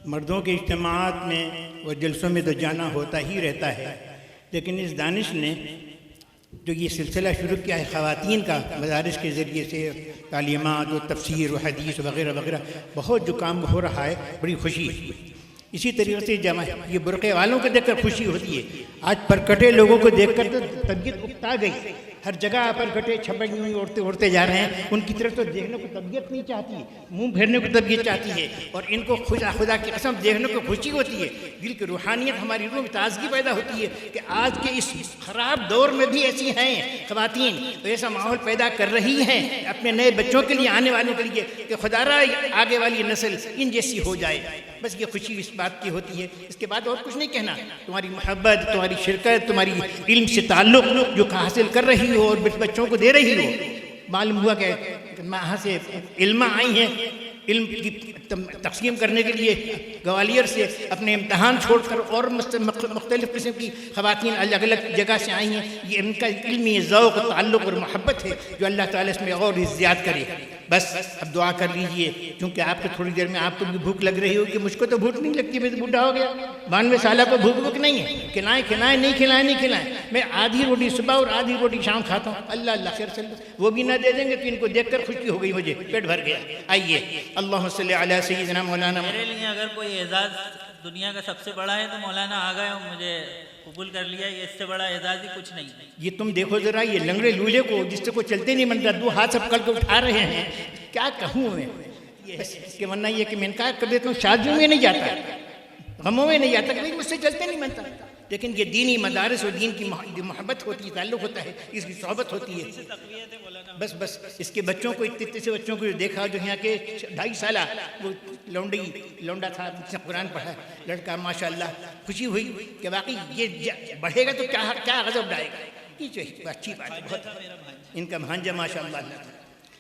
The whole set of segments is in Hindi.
मर्दों के इज्तिमाआत में व जलसों में तो जाना होता ही रहता है, लेकिन इस दानिश ने जो ये सिलसिला शुरू किया है ख़वातीन का, मदारिस के ज़रिए से तालीमात व तफसीर व हदीस वग़ैरह वग़ैरह, बहुत जो काम हो रहा है, बड़ी खुशी है। इसी तरीके से जमा ये बुरक़े वालों को देखकर खुशी होती है। आज परकटे लोगों को देखकर तो तबीयत उकता गई। हर जगह परकटे छपक यूँ उड़ते उड़ते जा रहे हैं, उनकी तरफ तो देखने को तबीयत नहीं चाहती, मुंह फेरने को तबीयत चाहती है, और इनको खुदा खुदा की कसम देखने को खुशी होती है। दिल की रूहानियत, हमारी रूह में ताजगी पैदा होती है कि आज के इस ख़राब दौर में भी ऐसी हैं ख़वातीन, तो ऐसा माहौल पैदा कर रही हैं अपने नए बच्चों के लिए, आने वालों के लिए, कि खुदारा आगे वाली नस्ल इन जैसी हो जाए। बस ये खुशी इस बात की होती है। इसके बाद और कुछ नहीं कहना। तुम्हारी मोहब्बत, तुम्हारी शिरकत, तुम्हारी इल्म से ताल्लुक़ जो हासिल कर रही हो और बच्चों को दे रही हो, मालूम हुआ कि वहाँ से इल्मा आई हैं, इल्म की तक़सीम करने के लिए ग्वालियर से अपने इम्तहान छोड़कर और मुख्तलिफ़ किस्म की ख़वातीन अलग अलग जगह से आई हैं। ये इनका इल्मी ज़ौक़, ताल्लुक़ और मोहब्बत है जो अल्लाह ताला इसमें और ज़्यादा करे। बस अब दुआ कर लीजिए, क्योंकि आपको थोड़ी देर में आपको भी भूख लग रही होगी। मुझको तो भूख नहीं लगती, मैं तो बूढ़ा हो गया, 92 साल को भूख नहीं है। खिलाएं खिलाएं नहीं खिलाएं नहीं खिलाएं, मैं आधी रोटी सुबह और आधी रोटी शाम खाता हूँ। अल्लाह अल्लाह खैर से वो भी ना दे देंगे तो इनको देखकर खुशी हो गई, मुझे पेट भर गया। आइए, अल्लाह सल्ली अला सय्यिदना मौलाना। मेरे लिए अगर कोई एजाज़ दुनिया का सबसे बड़ा है तो मौलाना आ गए और मुझे कबूल कर लिया, ये इससे बड़ा एजाज़ ही कुछ नहीं। ये तुम देखो जरा, ये लंगड़े लूले को जिससे कोई चलते नहीं बनता, 2 हाथ सब करके उठा रहे हैं, क्या कहूँ मैं। बस इसके वरना ये कि मैं इनकार कर देता हूँ, शादियों में नहीं जाता, गमों में नहीं जाता कि भाई मुझसे चलते नहीं बनता। लेकिन ये दीनी मदारिस और दीन की मोहब्बत होती है, ताल्लुक़ होता है, इसकी सोहबत होती है। बस बस इसके बच्चों को, इतने से बच्चों को जो देखा, जो यहाँ के 2.5 साल वो लौंडा था, जिसने कुरान पढ़ा, लड़का, माशाअल्लाह, खुशी हुई कि वाकई ये बढ़ेगा तो क्या क्या गज़ब डालेगा। ये जो अच्छी बात है, बहुत इनका भांजा माशाअल्लाह।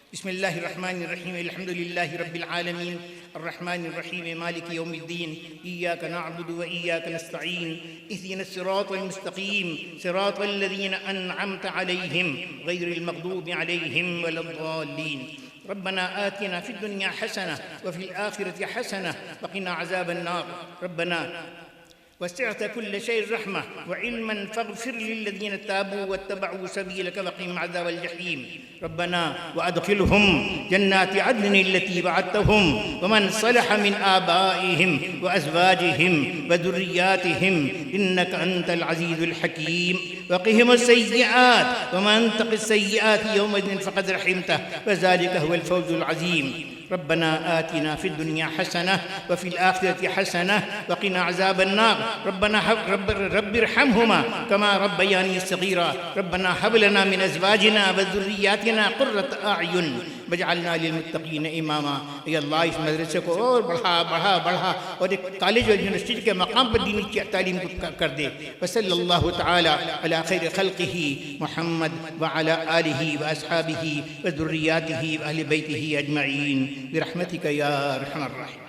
बिस्मिल्लाहिर्रहमानिर्रहीम, अल्हम्दुलिल्लाहि रब्बिल आलमीन, अर्रहमानिर्रहीम, मालिकि यौमिद्दीन, इय्याका नअबुदु व इय्याका नस्तईन, इहदिनस सिरातल मुस्तक़ीम, सिरातल लज़ीना अनअमता अलैहिम, गैरिल मग़दूबि अलैहिम वलद्दाल्लीन। रब्बना आतिना फ़िद दुनिया हसनह व फ़िल आखिरति हसनह व क़िना अज़ाबन नार। रब्बना वसिअत कुल्ल शैइन रहमह व इल्मन फ़ग़फ़िर लिल्लज़ीना ताबू वत्तबअू सबीलक वक़िहिम अज़ाबल जहीम। रब्बना वअदख़िलहुम जन्नाति अदन अल्लती वअदतहुम वमन सलह मिन आबाइहिम व अज़वाजिहिम व ज़ुर्रिय्यातिहिम इन्नका अंतल अज़ीज़ुल हकीम। वक़िहिम अस्सय्यिआत वमन तक़ि अस्सय्यिआत यौमइज़िन फ़क़द रहिमतह व ज़ालिका हुवल फ़ौज़ुल अज़ीम। रब्बना आतिना फ़िद दुनिया हसनह व फ़िल आखिरति हसनह व क़िना अज़ाबन नार। रब्बना रब्बिरहमहुमा कमा रब्बयानी सग़ीरा। रब्बना हब लना मिन अज़वाजिना व ज़ुर्रिय्यातिना क़ुर्रत अअयुन वजअलना लिलमुत्तक़ीन इमामा। या अल्लाह, इस मदरसे को और बढ़ा और एक कॉलेज और यूनिवर्सिटी के मकाम पर दीनी की तालीम को कर दे। वसल्लल्लाहु तआला अला खैरि खल्क़िही मुहम्मद व अला आलिही व अस्हाबिही व ज़ुर्रिय्यातिही व अहलि बैतिही अजमईन बिरहमतिका या अरहमर राहिमीन।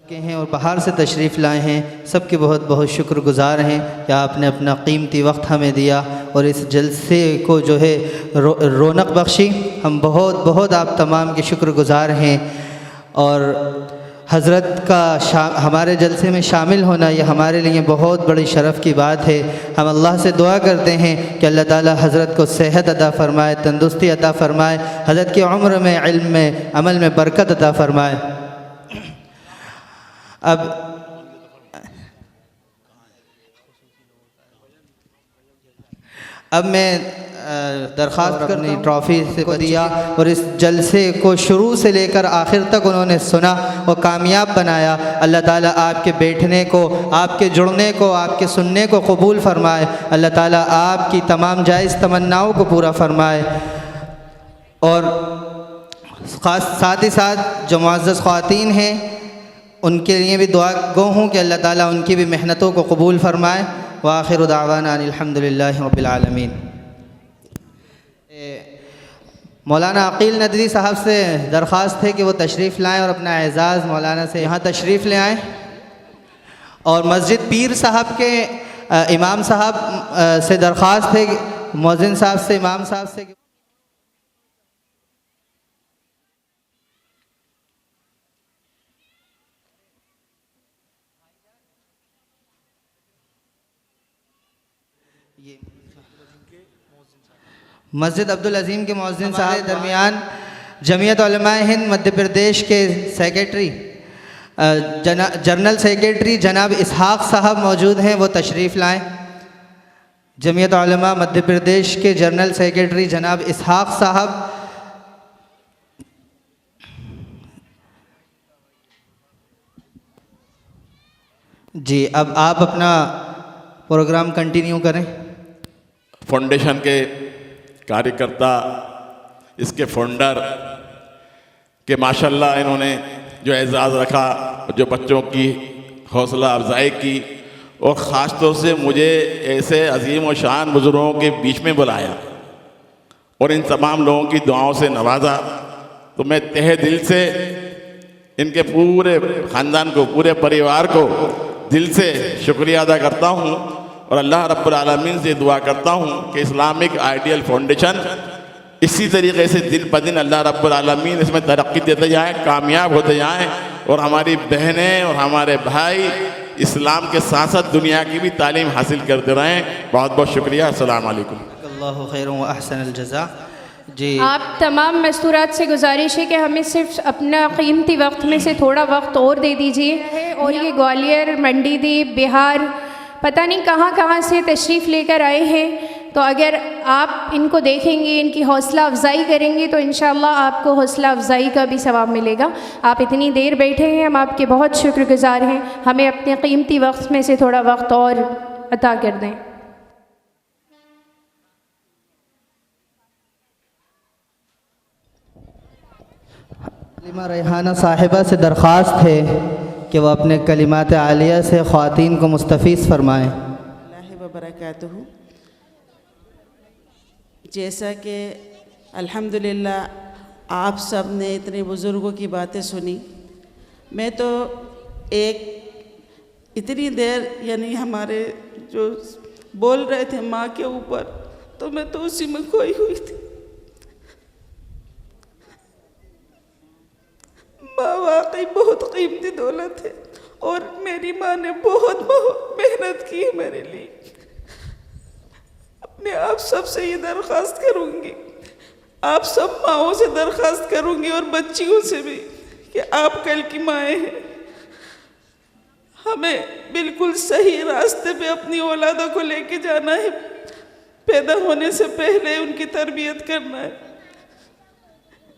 के हैं और बाहर से तशरीफ़ लाए हैं, सबके बहुत बहुत शुक्रगुज़ार हैं कि आपने अपना कीमती वक्त हमें दिया और इस जलसे को जो है रौनक बख्शी। हम बहुत बहुत आप तमाम के शुक्रगुज़ार हैं। और हज़रत का हमारे जलसे में शामिल होना ये हमारे लिए बहुत बड़ी शरफ़ की बात है। हम अल्लाह से दुआ करते हैं कि अल्लाह ताला हज़रत को सेहत अता फ़रमाए, तंदुरुस्ती अता फ़रमाए, हज़रत की उम्र में, इल्म में, अमल में बरकत अता फ़रमाए। अब मैं दरख्वास्त करनी ट्रॉफ़ी से को दिया और इस जलसे को शुरू से लेकर आखिर तक उन्होंने सुना और कामयाब बनाया। अल्लाह ताला आपके बैठने को, आपके जुड़ने को, आपके सुनने को कबूल फ़रमाए। अल्लाह ताला आपकी तमाम जायज़ तमन्नाओं को पूरा फ़रमाए। और साथ ही साथ जो मुअज़्ज़ज़ ख़वातीन हैं उनके लिए भी दुआ गो हूँ कि अल्लाह ताला उनकी भी मेहनतों को कबूल फ़रमाए। व आखिरु दावाना अनिल हम्दुलिल्लाहि रब्बिल आलमीन। मौलाना अकील नदवी साहब से दरख्वास्त है कि वो तशरीफ़ लाएँ और अपना एज़ाज़ मौलाना से यहाँ तशरीफ़ ले आएँ। और मस्जिद पीर साहब के इमाम साहब से दरख्वास्त है, मुअज़्ज़िन साहब से, इमाम साहब से मस्जिद अब्दुल अज़ीम के मौज़िन साहब दरमियान जमीयत उलमाए हिंद मध्य प्रदेश के सेक्रेटरी जनरल सेक्रेटरी जनाब इसहाक़ साहब मौजूद हैं, वो तशरीफ़ लाएं। जमीयत उलमा मध्य प्रदेश के जनरल सेक्रेटरी जनाब इसहाक़ साहब। जी, अब आप अपना प्रोग्राम कंटिन्यू करें। फाउंडेशन के कार्यकर्ता, इसके फाउंडर के माशाल्लाह इन्होंने जो एजाज़ रखा, जो बच्चों की हौसला अफजाई की, और ख़ास तौर से मुझे ऐसे अजीम और शान बुज़ुर्गों के बीच में बुलाया और इन तमाम लोगों की दुआओं से नवाजा। तो मैं तहे दिल से इनके पूरे ख़ानदान को, पूरे परिवार को दिल से शुक्रिया अदा करता हूँ और अल्लाह रब्बुल आलमीन से दुआ करता हूँ कि इस्लामिक आइडियल फाउंडेशन इसी तरीके से दिन ब दिन अल्लाह रब्बुल आलमीन इसमें तरक्की देते जाएँ, कामयाब होते जाएँ, और हमारी बहनें और हमारे भाई इस्लाम के साथ साथ दुनिया की भी तालीम हासिल करते रहें। बहुत बहुत शुक्रिया। अस्सलाम वालेकुम। अल्लाहु खैरुन व अहसनुल जज़ा। जी, आप तमाम मस्तूरात से गुजारिश है कि हमें सिर्फ अपना कीमती वक्त में से थोड़ा वक्त और दे दीजिए। और ये ग्वालियर, मंडीदीप, बिहार, पता नहीं कहाँ से तशरीफ़ लेकर आए हैं, तो अगर आप इनको देखेंगे, इनकी हौसला अफजाई करेंगे, तो इंशाअल्लाह आपको हौसला अफजाई का भी सवाब मिलेगा। आप इतनी देर बैठे हैं, हम आपके बहुत शुक्रगुजार हैं। हमें अपने कीमती वक्त में से थोड़ा वक्त और अता कर दें। कलिमा रेहाना साहिबा से दरख्वास्त है कि वह अपने कलिमात आलिया से ख़वातीन को मुस्तफ़ीज़ फ़रमाएँ। अल्लाह व बरकातहू। जैसा कि अल्हम्दुलिल्लाह आप सब ने इतने बुज़ुर्गों की बातें सुनी, मैं तो इतनी देर यानी हमारे जो बोल रहे थे माँ के ऊपर, तो मैं तो उसी में खोई हुई थी। माँ वाकई बहुत कीमती दौलत है और मेरी माँ ने बहुत मेहनत की है मेरे लिए। मैं आप सब से ये दरख्वास्त करूँगी, आप सब माँओं से दरख्वास्त करूँगी और बच्चियों से भी, कि आप कल की माएँ हैं, हमें बिल्कुल सही रास्ते पे अपनी औलादों को लेके जाना है। पैदा होने से पहले उनकी तरबियत करना है।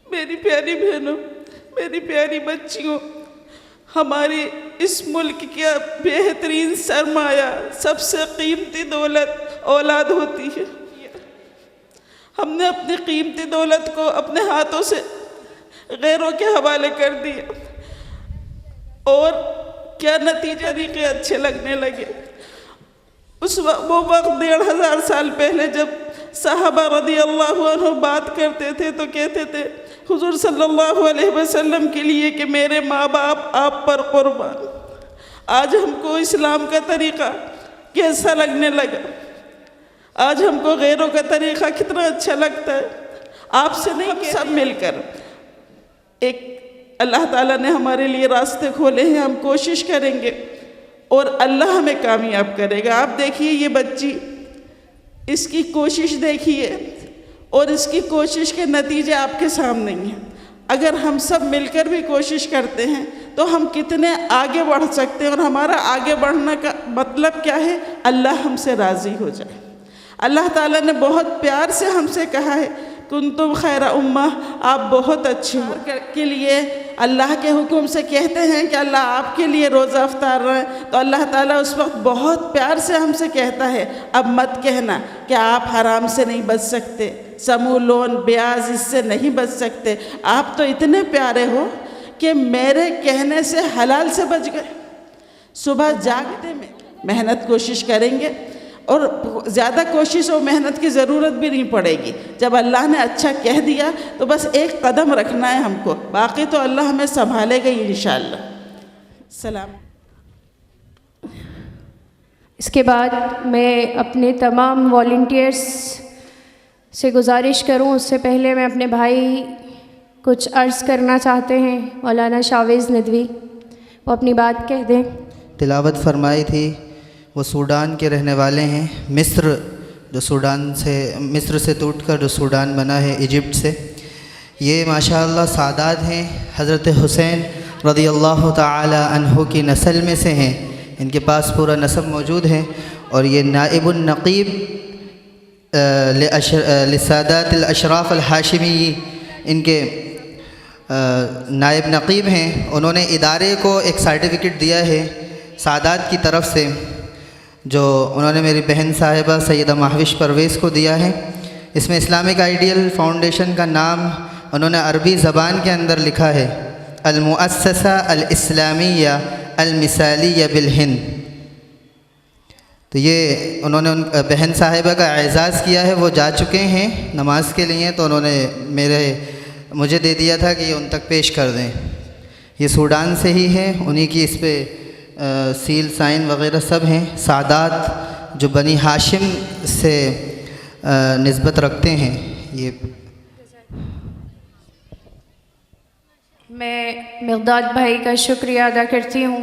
मेरी प्यारी बहनों, मेरी प्यारी बच्चियों, हमारी इस मुल्क का बेहतरीन सरमाया, सबसे कीमती दौलत औलाद होती है। हमने अपनी कीमती दौलत को अपने हाथों से गैरों के हवाले कर दिया और क्या नतीजा तरीके अच्छे लगने लगे। वो वक्त 1500 साल पहले जब सहाबा रदी अल्लाह अन्हु बात करते थे तो कहते थे हुजूर सल्लल्लाहु अलैहि वसल्लम के लिए कि मेरे माँ बाप आप पर कुर्बान। आज हमको इस्लाम का तरीक़ा कैसा लगने लगा, आज हमको गैरों का तरीक़ा कितना अच्छा लगता है। आपसे नहीं, सब मिलकर एक अल्लाह ताला ने हमारे लिए रास्ते खोले हैं, हम कोशिश करेंगे और अल्लाह हमें कामयाब करेगा। आप देखिए ये बच्ची, इसकी कोशिश देखिए और इसकी कोशिश के नतीजे आपके सामने ही हैं। अगर हम सब मिलकर भी कोशिश करते हैं तो हम कितने आगे बढ़ सकते हैं। और हमारा आगे बढ़ने का मतलब क्या है? अल्लाह हमसे राज़ी हो जाए। अल्लाह ताला ने बहुत प्यार से हमसे कहा है कुंतुम खैरा उम्मा, आप बहुत अच्छे हो के लिए अल्लाह के हुक्म से कहते हैं कि अल्लाह आपके लिए रोज़ा अफ्तार रहे, तो अल्लाह ताला उस वक्त बहुत प्यार से हमसे कहता है अब मत कहना कि आप हराम से नहीं बच सकते, समूह लोन ब्याज इससे नहीं बच सकते। आप तो इतने प्यारे हो कि मेरे कहने से हलाल से बच गए। सुबह जागते में मेहनत कोशिश करेंगे और ज़्यादा कोशिश और मेहनत की ज़रूरत भी नहीं पड़ेगी। जब अल्लाह ने अच्छा कह दिया तो बस एक कदम रखना है हमको, बाकी तो अल्लाह हमें संभालेगा ही इंशाअल्लाह। सलाम। इसके बाद मैं अपने तमाम वॉलंटियर्स से गुजारिश करूं, उससे पहले मैं अपने भाई कुछ अर्ज़ करना चाहते हैं। मौलाना शावेज़ नदवी, वो अपनी बात कह दें। तिलावत फरमाई थी, वो सूडान के रहने वाले हैं, मिस्र जो सूडान से, मिस्र से टूटकर जो सूडान बना है इजिप्ट से, ये माशाअल्लाह सादात हैं, हज़रत हुसैन रज़ियल्लाहु ताला अन्हु की नस्ल में से हैं। इनके पास पूरा नस्ब मौजूद है और ये नाइबुन नक़ीब लिसादात अल-अशराफ अल-हाशिमी इनके नायब नक़ीब हैं। उन्होंने इदारे को एक सर्टिफ़िकेट दिया है सादात की तरफ से, जो उन्होंने मेरी बहन साहिबा सैयदा महविश परवेज़ को दिया है। इसमें इस्लामिक आइडियल फाउंडेशन का नाम उन्होंने अरबी ज़बान के अंदर लिखा है, अल-मुअस्ससा अल-इस्लामिया अल-मिसालिया बिल-हिंद। तो ये उन्होंने उन बहन साहिबा का एज़ाज़ किया है, वो जा चुके हैं नमाज के लिए, तो उन्होंने मुझे दे दिया था कि ये उन तक पेश कर दें। ये सूडान से ही है, उन्हीं की इस पर सील साइन वग़ैरह सब हैं। सादात जो बनी हाशिम से निस्बत रखते हैं। ये मैं मिक़दाद भाई का शुक्रिया अदा करती हूँ।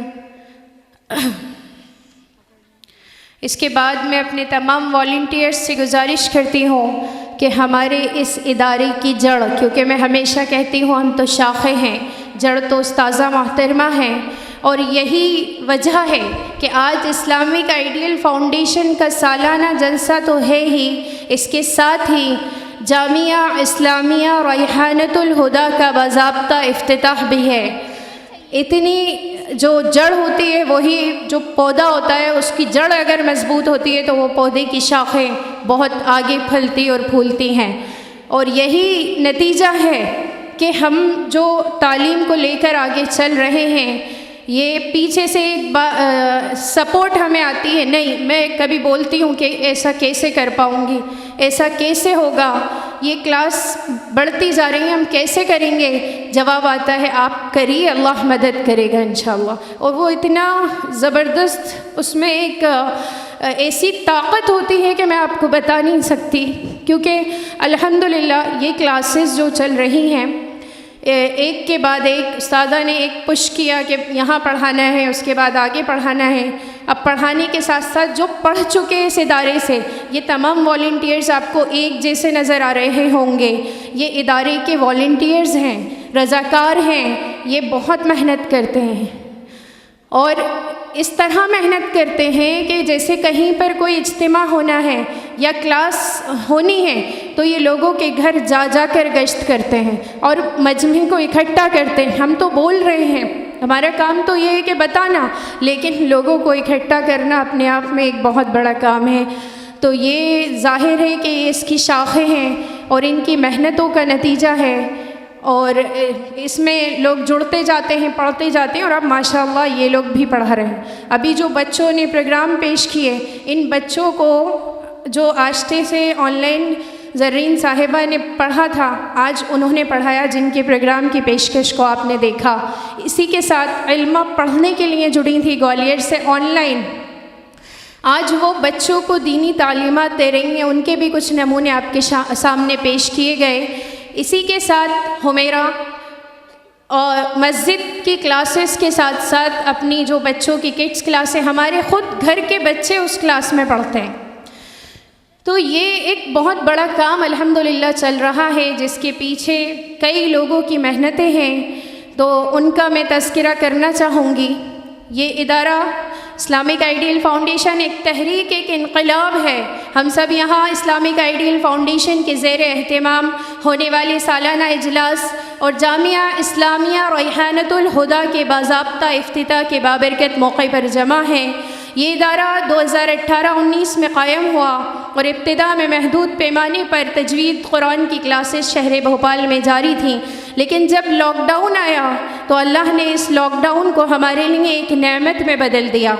इसके बाद मैं अपने तमाम वॉलंटियर्स से गुजारिश करती हूँ कि हमारे इस इदारे की जड़, क्योंकि मैं हमेशा कहती हूँ हम तो शाखें हैं, जड़ तो उस्ताज़ा मोहतरमा हैं, और यही वजह है कि आज इस्लामिक आइडियल फाउंडेशन का सालाना जलसा तो है ही, इसके साथ ही जामिया इस्लामिया रैहानतुल हुदा का बाज़ाब्ता इफ्तिताह भी है। इतनी जो जड़ होती है, वही जो पौधा होता है, उसकी जड़ अगर मज़बूत होती है तो वो पौधे की शाखें बहुत आगे फलती और फूलती हैं। और यही नतीजा है कि हम जो तालीम को लेकर आगे चल रहे हैं, ये पीछे से सपोर्ट हमें आती है। नहीं, मैं कभी बोलती हूँ कि ऐसा कैसे कर पाऊँगी, ऐसा कैसे होगा, ये क्लास बढ़ती जा रही है, हम कैसे करेंगे? जवाब आता है आप करिए, अल्लाह मदद करेगा इंशाअल्लाह। और वो इतना ज़बरदस्त, उसमें एक ऐसी ताकत होती है कि मैं आपको बता नहीं सकती। क्योंकि अल्हम्दुलिल्लाह ये क्लासेस जो चल रही हैं, एक के बाद एक उस्तादा ने एक पुश किया कि यहाँ पढ़ाना है, उसके बाद आगे पढ़ाना है। अब पढ़ाने के साथ साथ जो पढ़ चुके इस इदारे से, ये तमाम वॉलंटियर्स आपको एक जैसे नज़र आ रहे होंगे। ये इदारे के वॉलंटियर्स हैं, रज़ाकार हैं, ये बहुत मेहनत करते हैं और इस तरह मेहनत करते हैं कि जैसे कहीं पर कोई इज्तिमा होना है या क्लास होनी है तो ये लोगों के घर जा जा कर गश्त करते हैं और मजमे को इकट्ठा करते हैं। हम तो बोल रहे हैं, हमारा काम तो ये है कि बताना, लेकिन लोगों को इकट्ठा करना अपने आप में एक बहुत बड़ा काम है। तो ये ज़ाहिर है कि ये इसकी शाखें हैं और इनकी मेहनतों का नतीजा है और इसमें लोग जुड़ते जाते हैं, पढ़ते जाते हैं और अब माशाअल्लाह ये लोग भी पढ़ा रहे हैं। अभी जो बच्चों ने प्रोग्राम पेश किए, इन बच्चों को जो आश्ते से ऑनलाइन ज़रीन साहिबा ने पढ़ा था, आज उन्होंने पढ़ाया, जिनके प्रोग्राम की पेशकश को आपने देखा। इसी के साथ इल्मा पढ़ने के लिए जुड़ी थी ग्वालियर से ऑनलाइन, आज वो बच्चों को दीनी तालीमात दे रही हैं। उनके भी कुछ नमूने आपके सामने पेश किए गए। इसी के साथ हुमेरा और मस्जिद की क्लासेस के साथ साथ अपनी जो बच्चों की किड्स क्लासें, हमारे ख़ुद घर के बच्चे उस क्लास में पढ़ते हैं। तो ये एक बहुत बड़ा काम अल्हम्दुलिल्लाह चल रहा है, जिसके पीछे कई लोगों की मेहनतें हैं। तो उनका मैं तज़किरा करना चाहूँगी। ये इदारा इस्लामिक आइडियल फाउंडेशन एक तहरीक, एक इनकलाब है। हम सब यहाँ इस्लामिक आइडियल फाउंडेशन के ज़ेर एहतिमाम होने वाले सालाना इजलास और जामिया इस्लामिया रैहानतुल हुदा के बाज़ाब्ता इफ्तिताह के बाबरकत मौके पर जमा हैं। ये इदारा 2018-19 में कायम हुआ और इब्तिदा में महदूद पैमाने पर तजवीद कुरान की क्लासेस शहर भोपाल में जारी थीं। लेकिन जब लॉकडाउन आया तो अल्लाह ने इस लॉकडाउन को हमारे लिए एक नेमत में बदल दिया।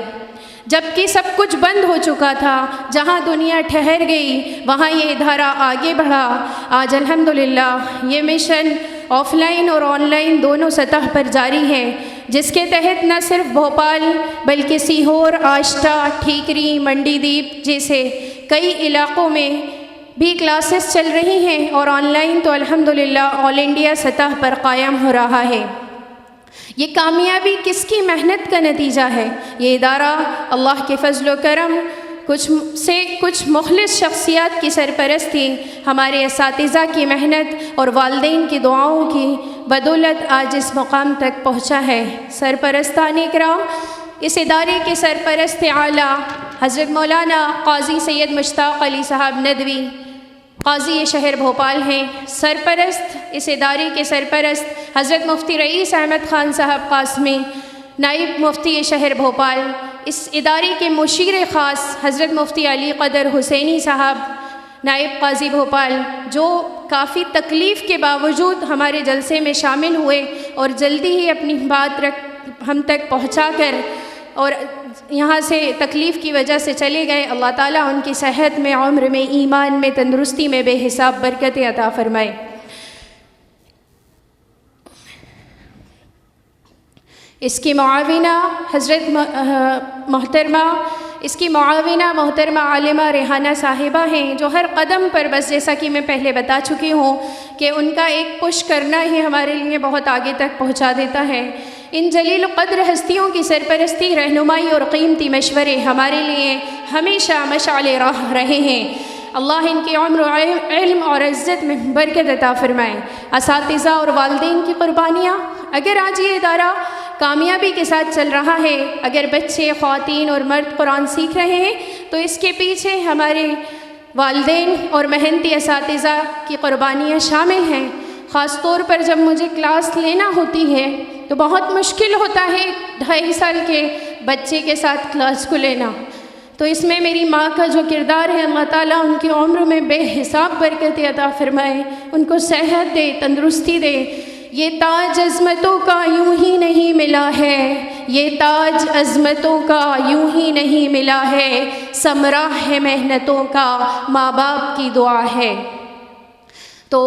जबकि सब कुछ बंद हो चुका था, जहाँ दुनिया ठहर गई वहाँ ये इदारा आगे बढ़ा। आज अल्हम्दुलिल्लाह ये मिशन ऑफ़लाइन और ऑनलाइन दोनों सतह पर जारी है, जिसके तहत न सिर्फ भोपाल बल्कि सीहोर, आष्टा, ठीकरी, मंडीदीप जैसे कई इलाक़ों में भी क्लासेस चल रही हैं और ऑनलाइन तो अल्हम्दुलिल्लाह ऑल इंडिया सतह पर कायम हो रहा है। ये कामयाबी किसकी मेहनत का नतीजा है? ये इदारा अल्लाह के फजल व करम कुछ मुखलिस शख्सियात की सरपरस्ती, हमारे असातिज़ा की मेहनत और वालिदैन की दुआओं की बदौलत आज इस मुकाम तक पहुँचा है। सरपरस्तान इकराम, इस इदारे के सरपरस्त आला हज़रत मौलाना क़ाज़ी सैयद मुश्ताक़ अली साहब नदवी, क़ाज़ी शहर भोपाल हैं। सरपरस्त इस इदारे के सरपरस्त हज़रत मुफ्ती रईस अहमद ख़ान साहब क़ासमी, नाइब मुफ्ती शहर भोपाल। इस इदारे के मुशीर ख़ास हज़रत मुफ्ती अली क़दर हुसैनी साहब, नाइब क़ाज़ी भोपाल, जो काफ़ी तकलीफ़ के बावजूद हमारे जलसे में शामिल हुए और जल्दी ही अपनी बात हम तक पहुँचा कर और यहाँ से तकलीफ़ की वजह से चले गए। अल्लाह ताला उनकी सेहत में, उम्र में, ईमान में, तंदुरुस्ती में बेहिसाब बरकतें अता फ़रमाए। इसकी मुआविना मोहतरमा आलिमा रेहाना साहिबा हैं, जो हर कदम पर, बस जैसा कि मैं पहले बता चुकी हूँ कि उनका एक पुश करना ही हमारे लिए बहुत आगे तक पहुँचा देता है। इन जलील क़द्र हस्तियों की सरपरस्ती, रहनुमाई और कीमती मशवरे हमारे लिए हमेशा मशाले राह रहे हैं। अल्लाह इनकी उम्र, इल्म और इज़्ज़त में बरकत अता फ़रमाए। असातिज़ा और वालिदैन की क़ुरबानियाँ, अगर आज ये इदारा कामयाबी के साथ चल रहा है, अगर बच्चे, ख़वातीन और मर्द कुरान सीख रहे हैं, तो इसके पीछे हमारे वालिदैन और मेहनती असातिज़ा की क़ुरबानियाँ शामिल हैं। ख़ास तौर पर जब मुझे क्लास लेना होती है तो बहुत मुश्किल होता है 2.5 साल के बच्चे के साथ क्लास को लेना। तो इसमें मेरी माँ का जो किरदार है, अल्लाह ताला उनकी उम्र में बेहिसाब बरकत अता फ़रमाए, उनको सेहत दे, तंदुरुस्ती दे। ये ताज अज़मतों का यूं ही नहीं मिला है, ये ताज अज़मतों का यूं ही नहीं मिला है, समरा है मेहनतों का, माँ बाप की दुआ है। तो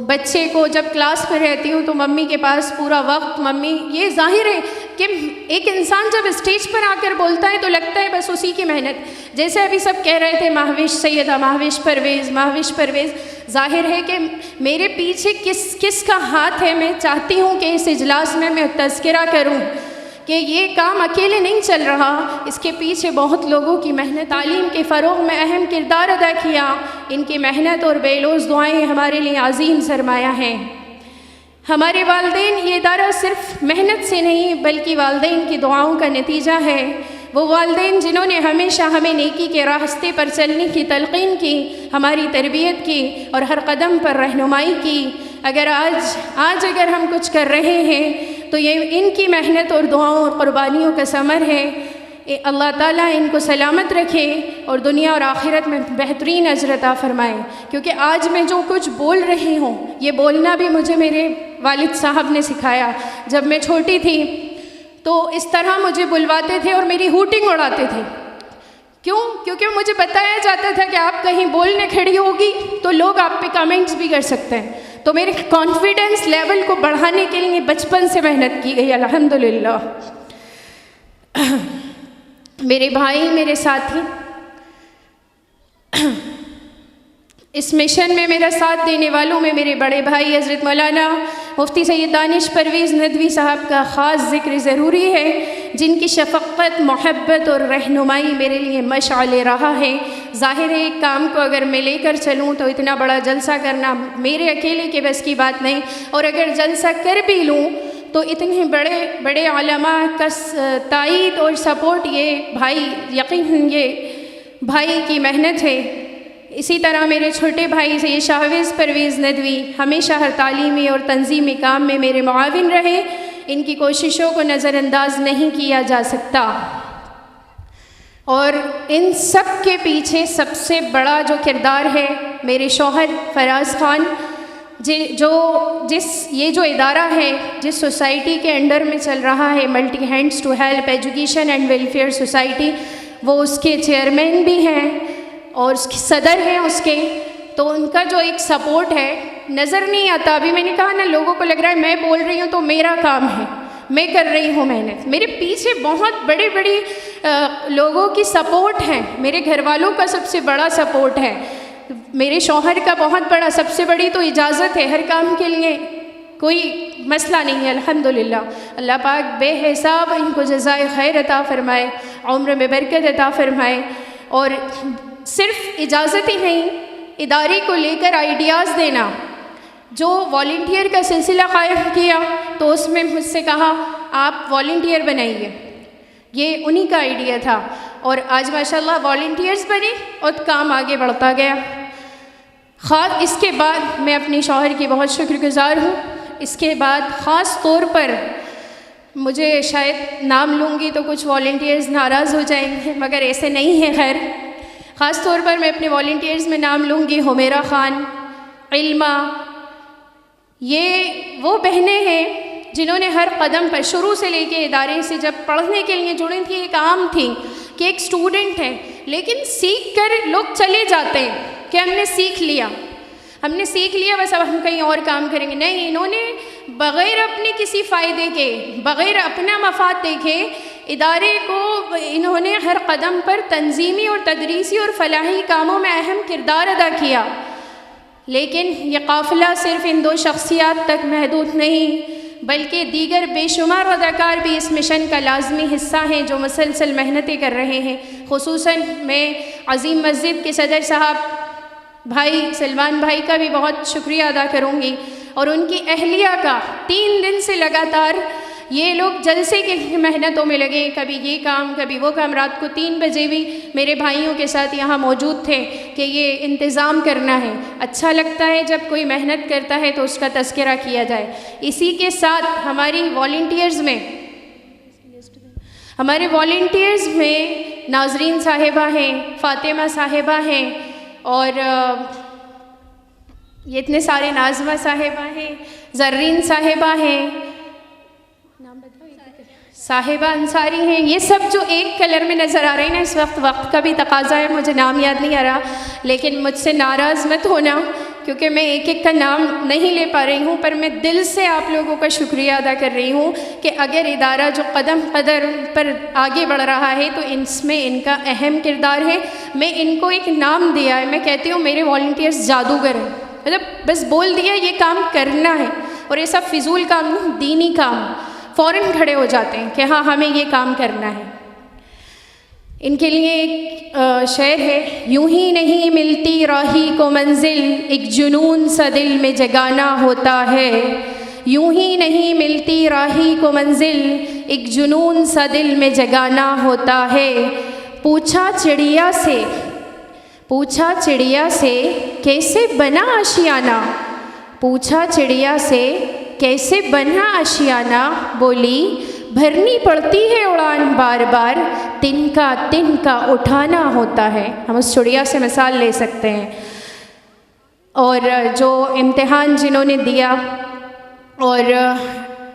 बच्चे को जब क्लास में रहती हूँ तो मम्मी के पास पूरा वक्त, मम्मी, ये जाहिर है कि एक इंसान जब स्टेज पर आकर बोलता है तो लगता है बस उसी की मेहनत, जैसे अभी सब कह रहे थे महविश सैयदा, महविश परवेज़, जाहिर है कि मेरे पीछे किस का हाथ है। मैं चाहती हूँ कि इस इजलास में मैं तज़किरा करूँ कि ये काम अकेले नहीं चल रहा, इसके पीछे बहुत लोगों की मेहनत, तालीम के फ़रोग़ में अहम किरदार अदा किया। इनकी मेहनत और बेलौस दुआएं हमारे लिए अज़ीम सरमाया हैं। हमारे वालिदैन, ये इदारा सिर्फ़ मेहनत से नहीं बल्कि वालिदैन की दुआओं का नतीजा है। वो वालिदैन जिन्होंने हमेशा हमें नेकी के रास्ते पर चलने की तलक़ीन की, हमारी तरबियत की और हर कदम पर रहनुमाई की। अगर आज अगर हम कुछ कर रहे हैं तो ये इनकी मेहनत और दुआओं और क़ुरबानियों का समर है। अल्लाह ताला इनको सलामत रखे और दुनिया और आखिरत में बेहतरीन अजर अता फ़रमाए। क्योंकि आज मैं जो कुछ बोल रही हूँ, ये बोलना भी मुझे मेरे वालिद साहब ने सिखाया। जब मैं छोटी थी तो इस तरह मुझे बुलवाते थे और मेरी हूटिंग उड़ाते थे। क्यों? क्योंकि मुझे बताया जाता था कि आप कहीं बोलने खड़ी होगी तो लोग आप पे कमेंट्स भी कर सकते हैं। तो मेरे कॉन्फिडेंस लेवल को बढ़ाने के लिए बचपन से मेहनत की गई, अल्हम्दुलिल्लाह। मेरे भाई, मेरे साथी इस मिशन में मेरा साथ देने वालों में मेरे बड़े भाई हज़रत मौलाना मुफ्ती सैयद दानिश परवेज़ नदवी साहब का ख़ास ज़िक्र ज़रूरी है, जिनकी शफ़क़त, मोहब्बत और रहनुमाई मेरे लिए मशाले रहा है। ज़ाहिर है एक काम को अगर मैं लेकर चलूँ तो इतना बड़ा जलसा करना मेरे अकेले के बस की बात नहीं, और अगर जलसा कर भी लूँ तो इतने बड़े बड़े उलमा का तायीद और सपोर्ट, ये भाई, यकीन ये भाई की मेहनत है। इसी तरह मेरे छोटे भाई सैयद शाहवेज़ परवेज़ नदवी हमेशा हर तालीमी और तंजीमी काम में मेरे मुआविन रहे। इनकी कोशिशों को नज़रअंदाज नहीं किया जा सकता। और इन सब के पीछे सबसे बड़ा जो किरदार है मेरे शौहर फराज ख़ान, ये जो इदारा है, जिस सोसाइटी के अंडर में चल रहा है, multi hands to help education and welfare society, वो उसके चेयरमैन भी हैं और उसके सदर हैं उसके। तो उनका जो एक सपोर्ट है नज़र नहीं आता। अभी मैंने कहा ना, लोगों को लग रहा है मैं बोल रही हूँ तो मेरा काम है, मैं कर रही हूँ मेहनत। मेरे पीछे बहुत बड़ी लोगों की सपोर्ट है। मेरे घर वालों का सबसे बड़ा सपोर्ट है, मेरे शौहर का बहुत बड़ा, सबसे बड़ी तो इजाज़त है। हर काम के लिए कोई मसला नहीं है, अल्हम्दुलिल्लाह। अल्लाह पाक बेहिसाब इनको जज़ाए खैर अता फ़रमाए, उम्र में बरकत अता फ़रमाए। और सिर्फ इजाज़त ही नहीं, इदारे को लेकर आइडियाज़ देना। जो वॉलंटियर का सिलसिला कायम किया तो उसमें मुझसे कहा आप वॉलंटियर बनाइए, ये उन्हीं का आइडिया था और आज माशाल्लाह वॉलंटियर्स बने और काम आगे बढ़ता गया। ख़ास इसके बाद मैं अपने शौहर की बहुत शुक्रगुज़ार हूँ। इसके बाद ख़ास तौर पर मुझे शायद नाम लूँगी तो कुछ वॉलंटियर्स नाराज़ हो जाएंगे, मगर ऐसे नहीं है। खैर, ख़ास तौर पर मैं अपने वॉलंटियर्स में नाम लूँगी हुमेरा ख़ान, इल्मा। ये वो बहनें हैं जिन्होंने हर कदम पर शुरू से लेके इदारे से जब पढ़ने के लिए जुड़ी थी, एक आम थी कि एक स्टूडेंट है लेकिन सीख कर लोग चले जाते हैं कि हमने सीख लिया बस अब हम कहीं और काम करेंगे। नहीं, इन्होंने बग़ैर अपने किसी फ़ायदे के, बग़ैर अपना मफाद देखे इदारे को इन्होंने हर कदम पर तंजीमी और तदरीसी और फलाही कामों में अहम किरदार अदा किया। लेकिन ये काफ़िला सिर्फ़ इन 2 शख्सियात तक महदूद नहीं, बल्कि दीगर बेशुमार अदाकार भी इस मिशन का लाजमी हिस्सा हैं जो मुसलसल मेहनतें कर रहे हैं। खुसूसन मैं अज़ीम मस्जिद के सदर साहब भाई सलमान भाई का भी बहुत शुक्रिया अदा करूँगी और उनकी अहलिया का। 3 दिन से लगातार ये लोग जलसे की मेहनतों में लगे, कभी ये काम कभी वो काम। रात को 3 बजे भी मेरे भाइयों के साथ यहाँ मौजूद थे कि ये इंतज़ाम करना है। अच्छा लगता है जब कोई मेहनत करता है तो उसका तज़किरा किया जाए। इसी के साथ हमारे वॉलंटियर्स में नाजरीन साहिबा हैं, फ़ातिमा साहिबा हैं और ये इतने सारे, नाज़मा साहिबा हैं, ज़र्रीन साहिबा हैं, साहिबा अंसारी हैं। ये सब जो एक कलर में नज़र आ रहे हैं ना, इस वक्त का भी तकाज़ा है, मुझे नाम याद नहीं आ रहा, लेकिन मुझसे नाराज़ मत होना क्योंकि मैं एक एक का नाम नहीं ले पा रही हूँ। पर मैं दिल से आप लोगों का शुक्रिया अदा कर रही हूँ कि अगर इदारा जो कदम पर आगे बढ़ रहा है तो इसमें इनका अहम किरदार है। मैं इनको एक नाम दिया है, मैं कहती हूँ मेरे वॉलंटियर्स जादूगर हैं। मतलब बस बोल दिया ये काम करना है और ये सब फिजूल काम नहीं, दीनी काम, फ़ौरन खड़े हो जाते हैं कि हाँ हमें ये काम करना है। इनके लिए एक शेर है, यूं ही नहीं मिलती राही को मंजिल, एक जुनून सा दिल में जगाना होता है। यूं ही नहीं मिलती राही को मंजिल, एक जुनून सा दिल में जगाना होता है। पूछा चिड़िया से कैसे बना आशियाना, पूछा चिड़िया से कैसे बना आशियाना, बोली भरनी पड़ती है उड़ान बार बार, तिनका उठाना होता है। हम उस चिड़िया से मिसाल ले सकते हैं। और जो इम्तिहान जिन्होंने दिया और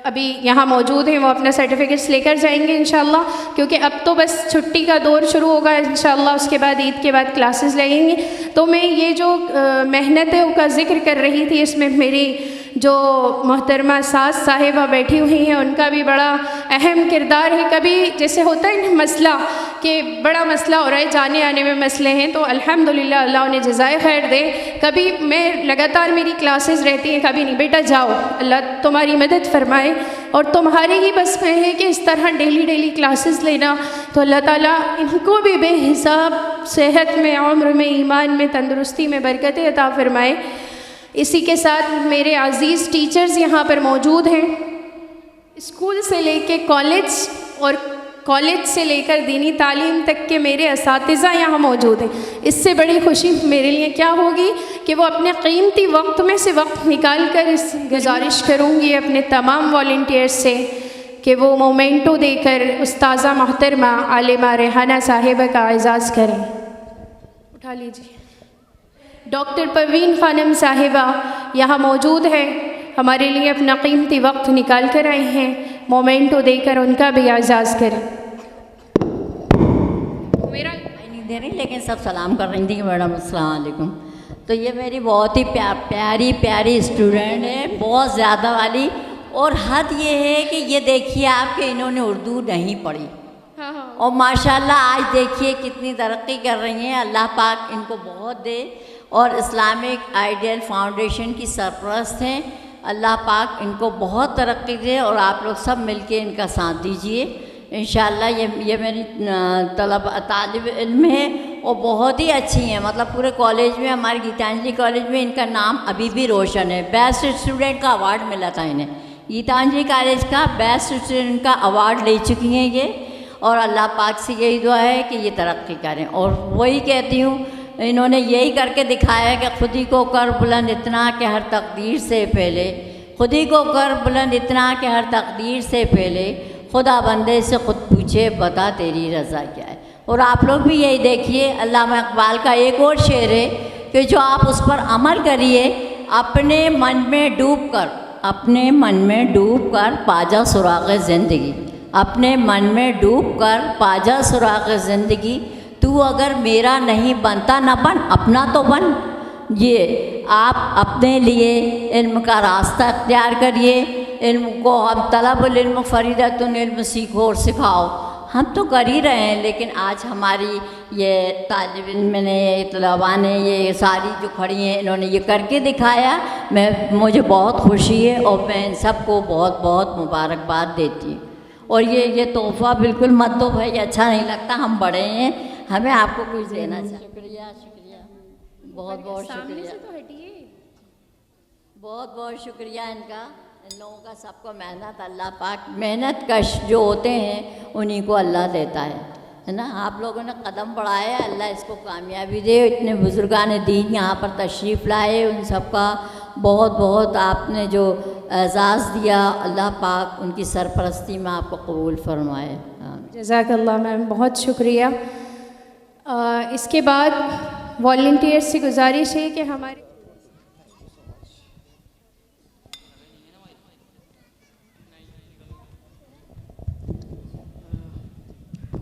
अभी यहाँ मौजूद हैं वो अपना सर्टिफिकेट्स लेकर जाएंगे इंशाल्लाह, क्योंकि अब तो बस छुट्टी का दौर शुरू होगा इंशाल्लाह, उसके बाद ईद के बाद क्लासेस लगेंगी। तो मैं ये जो मेहनतों का ज़िक्र कर रही थी, इसमें मेरी जो मोहतरमा सास साहिबा बैठी हुई हैं उनका भी बड़ा अहम किरदार है। कभी जैसे होता है ना मसला कि बड़ा मसला हो रहा है, जाने आने में मसले हैं, तो अल्हम्दुलिल्लाह अल्लाह उन्हें जज़ाए खैर दे। कभी मैं लगातार मेरी क्लासेस रहती हैं, कभी नहीं, बेटा जाओ, अल्लाह तुम्हारी मदद फरमाए और तुम्हारे ही बस में है कि इस तरह डेली क्लासेस लेना। तो अल्लाह ताला इनको भी बेहिसाब सेहत में, उम्र में, ईमान में, तंदुरुस्ती में बरकतें अता फरमाए। इसी के साथ मेरे अज़ीज़ टीचर्स यहाँ पर मौजूद हैं, स्कूल से लेके कॉलेज और कॉलेज से लेकर दीनी तालीम तक के मेरे असातिज़ा यहाँ मौजूद हैं। इससे बड़ी खुशी मेरे लिए क्या होगी कि वो अपने कीमती वक्त में से वक्त निकाल कर इस गुजारिश करूँगी अपने तमाम वॉलंटियर्स से कि वो मोमेंटो देकर उस्ताज़ा मोहतरमा आलिमा रेहाना साहिबा का एज़ाज़ करें। उठा लीजिए। डॉक्टर परवीन ख़ानम साहिबा यहाँ मौजूद हैं, हमारे लिए अपना कीमती वक्त निकाल कर आए हैं, मोमेंटो देकर उनका भी एज़ाज़ करें। मेरा नहीं दे रही लेकिन सब सलाम कर रही थी मैडम, अस्सलाम वालेकुम। तो ये मेरी बहुत ही प्यारी स्टूडेंट है, बहुत ज़्यादा वाली। और हद ये है कि ये देखिए आपके इन्होंने उर्दू नहीं पढ़ी और माशाल्लाह आज देखिए कितनी तरक्की कर रही हैं। अल्लाह पाक इनको बहुत दे और इस्लामिक आइडियल फाउंडेशन की सरपरस्त हैं। अल्लाह पाक इनको बहुत तरक्की दे और आप लोग सब मिलके इनका साथ दीजिए इंशाअल्लाह। ये मेरी तालिब इल्म है और बहुत ही अच्छी हैं, मतलब पूरे कॉलेज में, हमारे गीतांजलि कॉलेज में इनका नाम अभी भी रोशन है। बेस्ट स्टूडेंट का अवार्ड मिला था इन्हें, गीतांजलि कॉलेज का बेस्ट स्टूडेंट का अवार्ड ले चुकी हैं ये। और अल्लाह पाक से यही दुआ है कि ये तरक्की करें। और वही कहती हूँ, इन्होंने यही करके दिखाया है कि खुद ही को कर बुलंद इतना कि हर तकदीर से पहले, खुद ही को कर बुलंद इतना कि हर तकदीर से पहले, खुदा बंदे से खुद पूछे बता तेरी रज़ा क्या है। और आप लोग भी यही देखिए, अल्लामा इकबाल का एक और शेर है कि जो आप उस पर अमल करिए, अपने मन में डूब कर, अपने मन में डूब कर पाजा सुराग़ ज़िंदगी, अपने मन में डूब कर पाजा सुराग़ ज़िंदगी, तू अगर मेरा नहीं बनता न बन, अपना तो बन। ये आप अपने लिए इल्म का रास्ता इख्तियार करिए। इल्म को हम तलबुल इल्म फरीदतुन, इल्म सीखो और सिखाओ, हम तो कर ही रहे हैं। लेकिन आज हमारी ये तालिब इल्म ने, ये तलबा ने, ये सारी जो खड़ी हैं, इन्होंने ये करके दिखाया। मुझे बहुत खुशी है और मैं इन सबको बहुत बहुत मुबारकबाद देती हूँ। और ये तोहफ़ा बिल्कुल मत दो भाई, अच्छा नहीं लगता, हम बड़े हैं, हमें आपको कुछ देना चाहिए। शुक्रिया, शुक्रिया, बहुत बहुत शुक्रिया, बहुत बहुत शुक्रिया इनका, इन लोगों का, सबको मेहनत, अल्लाह पाक मेहनत कश जो होते हैं उन्हीं को अल्लाह देता है ना। आप लोगों ने कदम बढ़ाया, अल्लाह इसको कामयाबी दे। इतने बुजुर्गान दीन यहाँ पर तशरीफ़ लाए, उन सबका बहुत बहुत आपने जो एज़ाज़ दिया, अल्लाह पाक उनकी सरपरस्ती में आपको कबूल फरमाए। जज़ाकल्लाह मैम, बहुत शुक्रिया। इसके बाद वॉलंटियर्स से गुजारिश है कि हमारे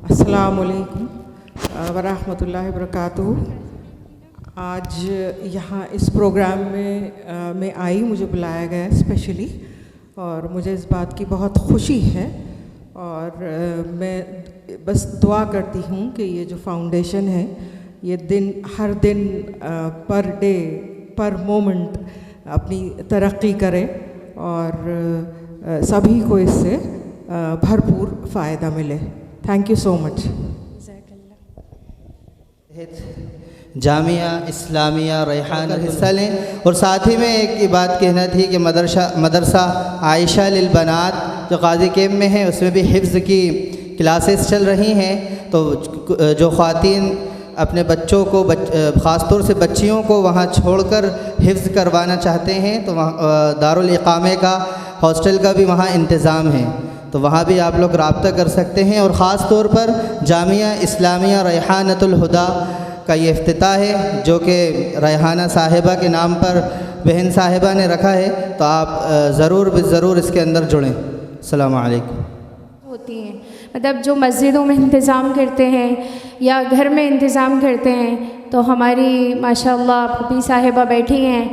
अस्सलामुअलैकुम वरहमतुल्लाहि वबरकातुहू। आज यहाँ इस प्रोग्राम में मैं आई, मुझे बुलाया गया स्पेशली, और मुझे इस बात की बहुत खुशी है। और मैं बस दुआ करती हूँ कि ये जो फाउंडेशन है, ये हर दिन पर डे, पर मोमेंट अपनी तरक्की करे और सभी को इससे भरपूर फ़ायदा मिले। Thank you so much. Jamia Islamia Rehan हिस्सा लें। और साथ ही में एक बात कहना थी कि मदरसा आयशा लिल बनात जो गाजी कैंप में है, उसमें भी हिफ्ज़ की क्लासेस चल रही हैं। तो जो ख़वातीन अपने बच्चों को ख़ास तौर से बच्चियों को वहाँ छोड़कर हिफ्ज़ करवाना चाहते हैं, तो वहाँ दारुल इक़ामे का, हॉस्टल का भी वहाँ इंतज़ाम है, तो वहाँ भी आप लोग रब्ता कर सकते हैं। और ख़ास तौर पर जामिया इस्लामिया रेहानतुल हुदा का ये इफ्तिताह है, जो कि रेहाना साहिबा के नाम पर बहन साहिबा ने रखा है, तो आप ज़रूर इसके अंदर जुड़ें। अस्सलामु अलैकुम। होती हैं, मतलब जो मस्जिदों में इंतज़ाम करते हैं या घर में इंतज़ाम करते हैं, तो हमारी माशाअल्लाह फूफी साहिबा बैठी हैं,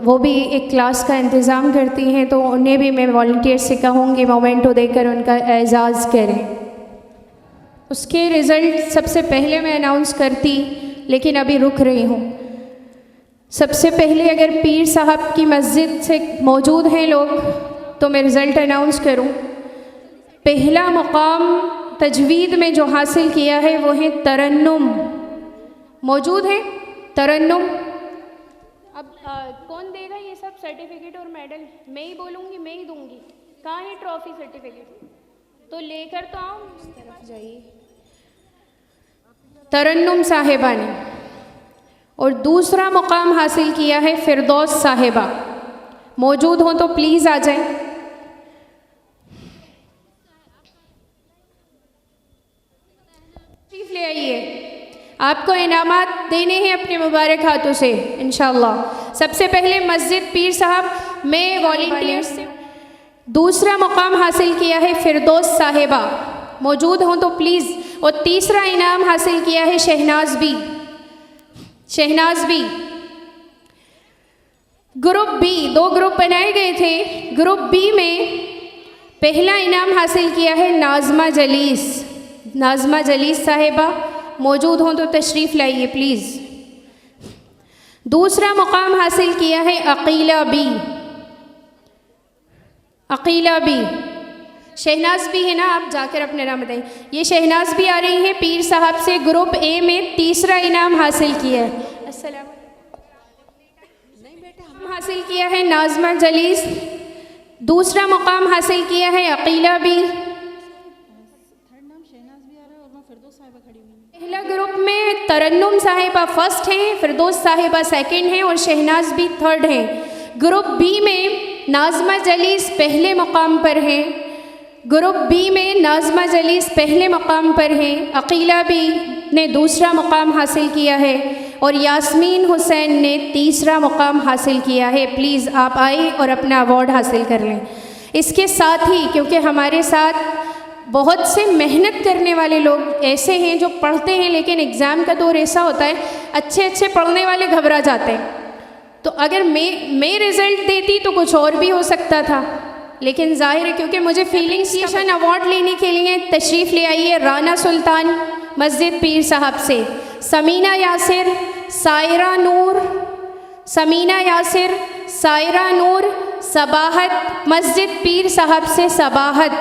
वो भी एक क्लास का इंतज़ाम करती हैं, तो उन्हें भी मैं वॉलंटियर से कहूँगी मोमेंटो देकर उनका एजाज़ करें। उसके रिज़ल्ट सबसे पहले मैं अनाउंस करती, लेकिन अभी रुक रही हूँ। सबसे पहले अगर पीर साहब की मस्जिद से मौजूद हैं लोग, तो मैं रिज़ल्ट अनाउंस करूँ। पहला मुकाम तजवीद में जो हासिल किया है वो है तरन्नुम। मौजूद है तरन्नुम? अब कौन देगा ये सब सर्टिफिकेट और मेडल? मैं ही बोलूँगी, मैं ही दूँगी। कहाँ है ट्रॉफी सर्टिफिकेट? तो लेकर तो आओ, इस तरफ जाइए। तरन्नुम साहिबा ने। और दूसरा मुकाम हासिल किया है फिरदौस साहिबा। मौजूद हो तो प्लीज़ आ जाएं। तशरीफ ले आइए, आपको इनामात देने हैं अपने मुबारक हाथों से इंशाअल्लाह। सबसे पहले मस्जिद पीर साहब में वॉलंटियर से दूसरा मुकाम हासिल किया है फिरदौस साहिबा। मौजूद हों तो प्लीज़। और तीसरा इनाम हासिल किया है Shahnaz Bi. Shahnaz Bi group B, 2 group बनाए गए थे। ग्रुप बी में पहला इनाम हासिल किया है नाज़मा जलीस। नाज़मा जलीस साहिबा मौजूद हों तो तशरीफ़ लाइए प्लीज़। दूसरा मुकाम हासिल किया है अकीला बी। अकीला बी शहनाज भी है ना, आप जाकर अपने नाम बताइए। ये शहनाज भी आ रही हैं पीर साहब से, ग्रुप ए में तीसरा इनाम हासिल किया है। अस्सलाम हासिल किया है नाज़मा जलीस, दूसरा मुकाम हासिल किया है अकीला भी। पहला ग्रुप में तरन्नुम साहिबा फर्स्ट हैं, फिरदौस साहिबा सेकंड हैं और शहनाज भी थर्ड हैं। ग्रुप बी में नाज़मा जलीस पहले मुकाम पर हैं। ग्रुप बी में नाज़मा जलीस पहले मुकाम पर हैं, अकीला भी ने दूसरा मुकाम हासिल किया है और यास्मीन हुसैन ने तीसरा मुकाम हासिल किया है। प्लीज़ आप आए और अपना अवार्ड हासिल कर लें। इसके साथ ही क्योंकि हमारे साथ बहुत से मेहनत करने वाले लोग ऐसे हैं जो पढ़ते हैं, लेकिन एग्ज़ाम का दौर ऐसा होता है अच्छे पढ़ने वाले घबरा जाते हैं। तो अगर मैं रिज़ल्ट देती तो कुछ और भी हो सकता था, लेकिन जाहिर है क्योंकि मुझे फीलिंग्स का अवार्ड लेने के लिए तशरीफ़ ले आई है राना सुल्तान मस्जिद पीर साहब से, समीना यासिर, सायरा नूर, समीना यासिर, सायरा नूर, सबाहत मस्जिद पीर साहब से सबाहत,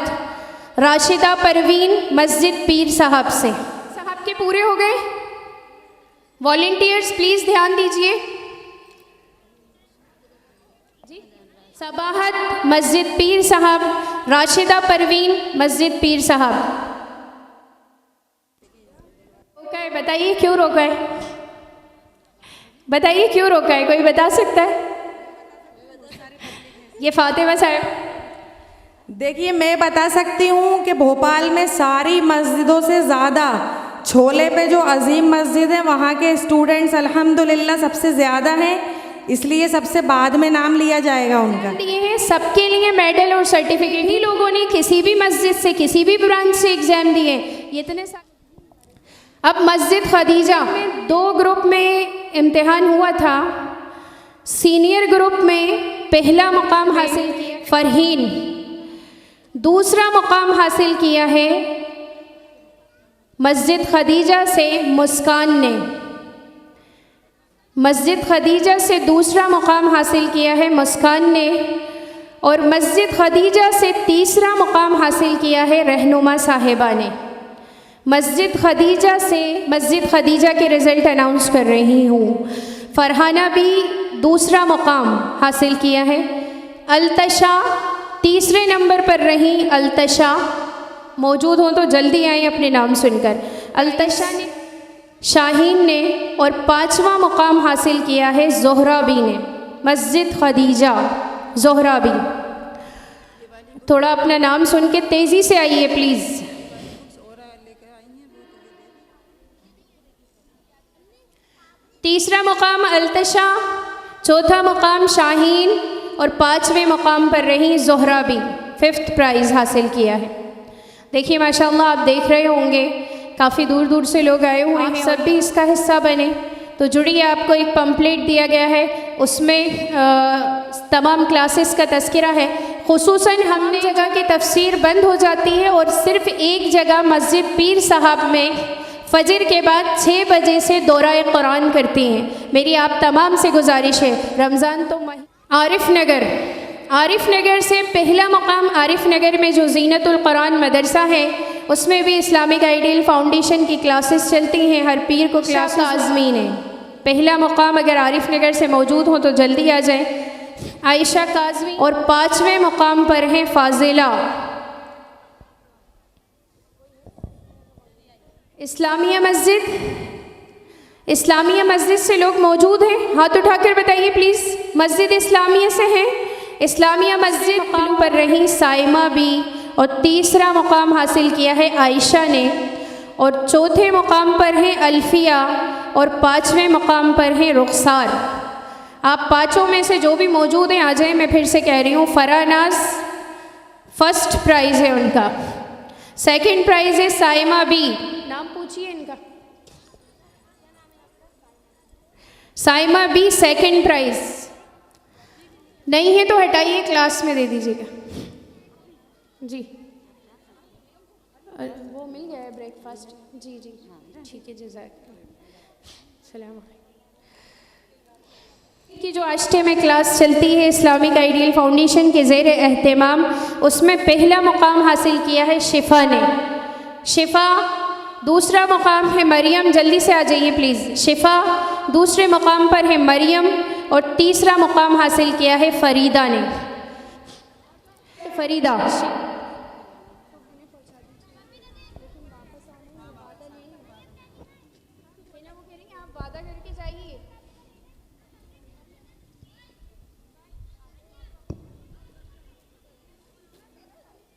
राशिदा परवीन मस्जिद पीर साहब से। साहब के पूरे हो गए। वॉलंटियर्स प्लीज़ ध्यान दीजिए। सबाहत मस्जिद पीर साहब, राशिदा परवीन मस्जिद पीर साहब। रोका है, बताइए क्यों रोका है, बताइए क्यों रोका है, कोई बता सकता है? ये फातिमा साहब। देखिए मैं बता सकती हूँ कि भोपाल में सारी मस्जिदों से ज़्यादा छोले पे जो अजीम मस्जिद है वहाँ के स्टूडेंट्स अल्हम्दुलिल्लाह सबसे ज़्यादा हैं, इसलिए सबसे बाद में नाम लिया जाएगा उनका। दिए हैं सबके लिए मेडल और सर्टिफिकेट। ही लोगों ने किसी भी मस्जिद से किसी भी ब्रांच से एग्ज़ाम दिए ये इतने। अब मस्जिद खदीजा में 2 ग्रुप में इम्तिहान हुआ था। सीनियर ग्रुप में पहला मुकाम हासिल किया फरहीन, दूसरा मुकाम हासिल किया है मस्जिद खदीजा से मुस्कान ने। मस्जिद खदीजा से दूसरा मुकाम हासिल किया है मुस्कान ने और मस्जिद खदीजा से तीसरा मुकाम हासिल किया है रहनुमा साहिबा ने। मस्जिद खदीजा के रिज़ल्ट अनाउंस कर रही हूँ। फरहाना भी दूसरा मुकाम हासिल किया है। अल्तशा तीसरे नंबर पर रही। अल्तशा मौजूद हों तो जल्दी आएँ अपने नाम सुनकर। अल्तशा ने, शाहीन ने और 5वां मुकाम हासिल किया है ज़ोहराबी ने। मस्जिद खदीजा ज़ोहराबी। थोड़ा अपना नाम सुन के तेज़ी से आइए प्लीज़। तीसरा मुकाम अल्तशा, चौथा मुकाम शाहीन और 5वें मुकाम पर रही ज़ोहराबी। 5th प्राइज़ हासिल किया है। देखिए माशाल्लाह आप देख रहे होंगे काफ़ी दूर दूर से लोग आए हुए हैं, सब भी इसका हिस्सा बने। तो जुड़िए, आपको एक पम्पलेट दिया गया है, उसमें तमाम क्लासेस का तज़किरा है। खुसूसन हमने जगह की तफसीर बंद हो जाती है और सिर्फ़ एक जगह मस्जिद पीर साहब में फ़जर के बाद 6 बजे से दौरा कुरान करती हैं। मेरी आप तमाम से गुजारिश है, रमज़ान तो आरिफ नगर से पहला मुकाम आरिफ नगर में जो ज़ीनतुल कुरान मदरसा है उसमें भी इस्लामिक आइडियल फाउंडेशन की क्लासेस चलती हैं। हर पीर को क्लास आज़मीन है। पहला मुकाम अगर आरिफ नगर से मौजूद हो तो जल्दी आ जाए। आयशा काज़मी और 5वें मुकाम पर हैं फ़ाज़िला। इस्लामिया मस्जिद से लोग मौजूद हैं, हाथ उठाकर बताइए प्लीज़। मस्जिद इस्लामिया से हैं। इस्लामिया मस्जिद मुकाम पर रही साइमा भी और तीसरा मुकाम हासिल किया है आयशा ने और चौथे मुकाम पर हैं अल्फिया और 5वें मुकाम पर हैं रुखसार। आप पाँचों में से जो भी मौजूद हैं आ जाएं। मैं फिर से कह रही हूँ, फरानाज 1st प्राइज़ है उनका। 2nd प्राइज़ है साइमा बी। नाम पूछिए इनका। Saima Bi 2nd prize. नहीं है तो हटाइए, क्लास में दे दीजिएगा जी। वो मिल गया है ब्रेकफास्ट? जी ठीक है, जज़ाकल्लाह। सलाम। की जो आश्टे में क्लास चलती है इस्लामिक आइडियल फाउंडेशन के ज़ेर एहतमाम, उसमें पहला मुकाम हासिल किया है शिफ़ा ने। शिफ़ा, दूसरा मुकाम है मरियम, जल्दी से आ जाइए प्लीज़। शिफ़ा, दूसरे मुकाम पर है मरियम और तीसरा मुकाम हासिल किया है फ़रीदा ने। फ़रीदा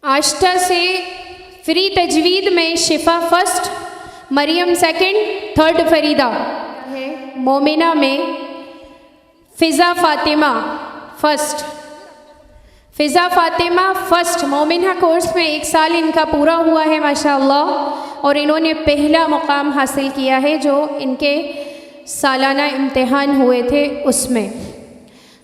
आश्टा से फ्री तजवीद में शिफ़ा फर्स्ट, मरियम सेकंड, थर्ड फ़रीदा है। मोमिना में फ़िज़ा फ़ातिमा फर्स्ट, फ़िज़ा फ़ातिमा फर्स्ट। मोमिना कोर्स में 1 साल इनका पूरा हुआ है माशाअल्लाह, और इन्होंने पहला मुकाम हासिल किया है जो इनके सालाना इम्तिहान हुए थे उसमें।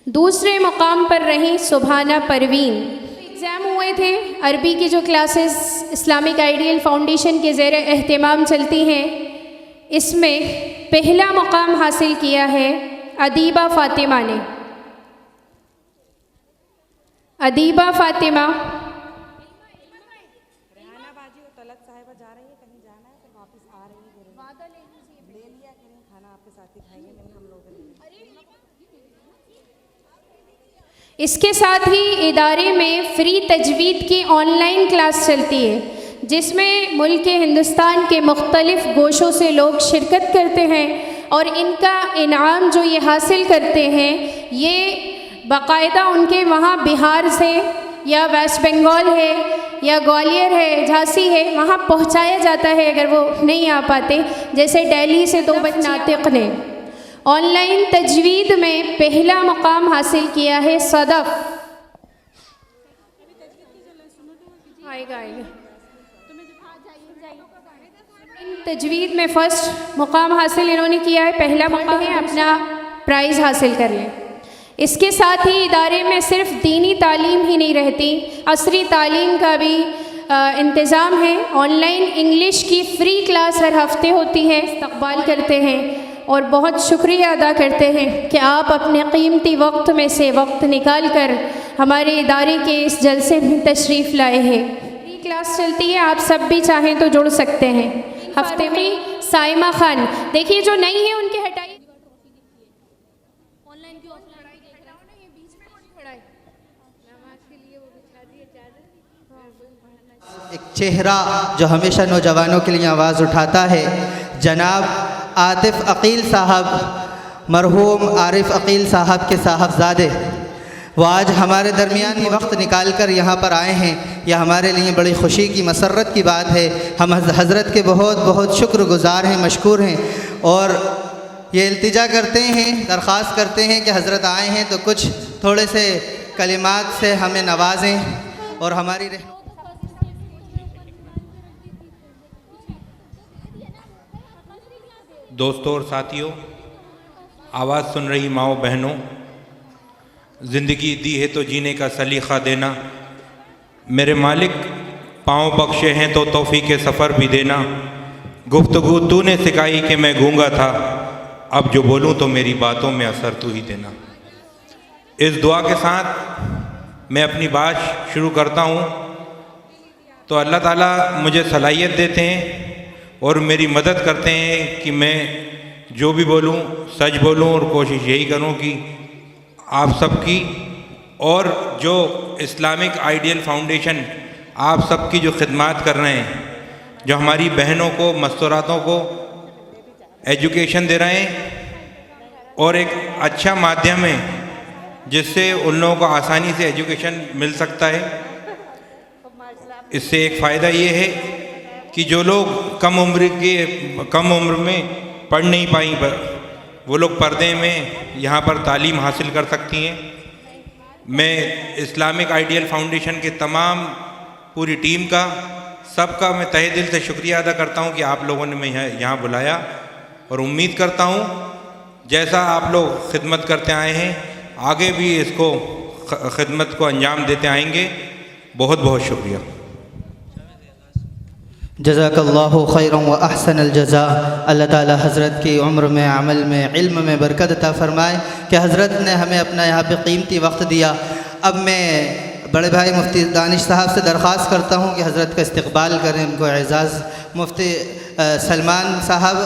दूसरे मुकाम पर रही सुभाना परवीन। एग्ज़ाम हुए थे, अरबी की जो क्लासेस इस्लामिक आइडियल फाउंडेशन के ज़ेर एहतमाम चलती हैं, इसमें पहला मुकाम हासिल किया है अदीबा फ़ातिमा ने। अदीबा फ़ातिमा इसके साथ ही इदारे में फ़्री तजवीद की ऑनलाइन क्लास चलती है, जिसमें मुल्क के हिंदुस्तान के मुख्तलिफ़ गोशों से लोग शिरकत करते हैं और इनका इनाम जो ये हासिल करते हैं, ये बाकायदा उनके वहाँ बिहार से या वेस्ट बंगाल है या ग्वालियर है, झांसी है, वहाँ पहुँचाया जाता है अगर वो नहीं आ पाते। जैसे दिल्ली से तो नातिक ने ऑनलाइन तजवीद में पहला मुकाम हासिल किया है सदफ। आएगा तजवीद में फर्स्ट मुकाम हासिल इन्होंने किया है, पहला मुकाम है, अपना प्राइज़ हासिल कर लें। इसके साथ ही इदारे में सिर्फ दीनी तालीम ही नहीं रहती, असरी तालीम का भी इंतज़ाम है। ऑनलाइन इंग्लिश की फ़्री क्लास हर हफ्ते होती है, इस्तक़बाल करते हैं और बहुत शुक्रिया अदा करते हैं कि आप अपने कीमती वक्त में से वक्त निकाल कर हमारे इदारे के इस जलसे में तशरीफ़ लाए हैं। फ्री क्लास चलती है, आप सब भी चाहें तो जुड़ सकते हैं। हफ्ते में साइमा खान, देखिए जो नहीं है उनके हटाइए। एक चेहरा जो हमेशा नौजवानों के लिए आवाज़ उठाता है, जनाब आतिफ़ अकील साहब, मरहूम आरिफ अकील साहब के साहबजादे, वो आज हमारे दरमियान ही वक्त निकाल कर यहाँ पर आए हैं। यह हमारे लिए बड़ी खुशी की मसरत की बात है। हम हज़रत के बहुत बहुत शुक्रगुज़ार हैं, मशकूर हैं, और ये इल्तिजा करते हैं, दरख्वास्त करते हैं कि हज़रत आए हैं तो कुछ थोड़े से कलिमात से हमें नवाजें और हमारी दोस्तों और साथियों, आवाज़ सुन रही माओ बहनों, ज़िंदगी दी है तो जीने का सलीक़ा देना, मेरे मालिक पाँव बख्शे हैं तो तौफ़ीक़ सफ़र भी देना, गुफ्तगू तूने सिखाई कि मैं गूंगा था, अब जो बोलूँ तो मेरी बातों में असर तू ही देना। इस दुआ के साथ मैं अपनी बात शुरू करता हूँ। तो अल्लाह ताला मुझे सलाहियत देते हैं और मेरी मदद करते हैं कि मैं जो भी बोलूं सच बोलूं, और कोशिश यही करूं कि आप सबकी और जो इस्लामिक आइडियल फाउंडेशन आप सबकी जो खिदमात कर रहे हैं, जो हमारी बहनों को, मस्तूरातों को एजुकेशन दे रहे हैं और एक अच्छा माध्यम है जिससे उन लोगों को आसानी से एजुकेशन मिल सकता है। इससे एक फ़ायदा ये है कि जो लोग कम उम्र में पढ़ नहीं पाई, वो लोग पर्दे में यहाँ पर तालीम हासिल कर सकती हैं। मैं इस्लामिक आइडियल फाउंडेशन के तमाम पूरी टीम का, सबका मैं तहे दिल से शुक्रिया अदा करता हूँ कि आप लोगों ने मैं यहाँ बुलाया, और उम्मीद करता हूँ जैसा आप लोग खिदमत करते आए हैं आगे भी इसको खिदमत को अंजाम देते आएंगे। बहुत बहुत शुक्रिया। जज़ाकल्लाहु खैरन व अहसनल जज़ा। अल्लाह ताला हज़रत की उम्र में, अमल में, इल्म में बरकत अता फ़रमाए कि हज़रत ने हमें अपना यहाँ पे कीमती वक्त दिया। अब मैं बड़े भाई मुफ्ती दानिश साहब से दरख्वास्त करता हूँ कि हज़रत का इस्तकबाल करें, उनको एज़ाज़ मुफ्ती सलमान साहब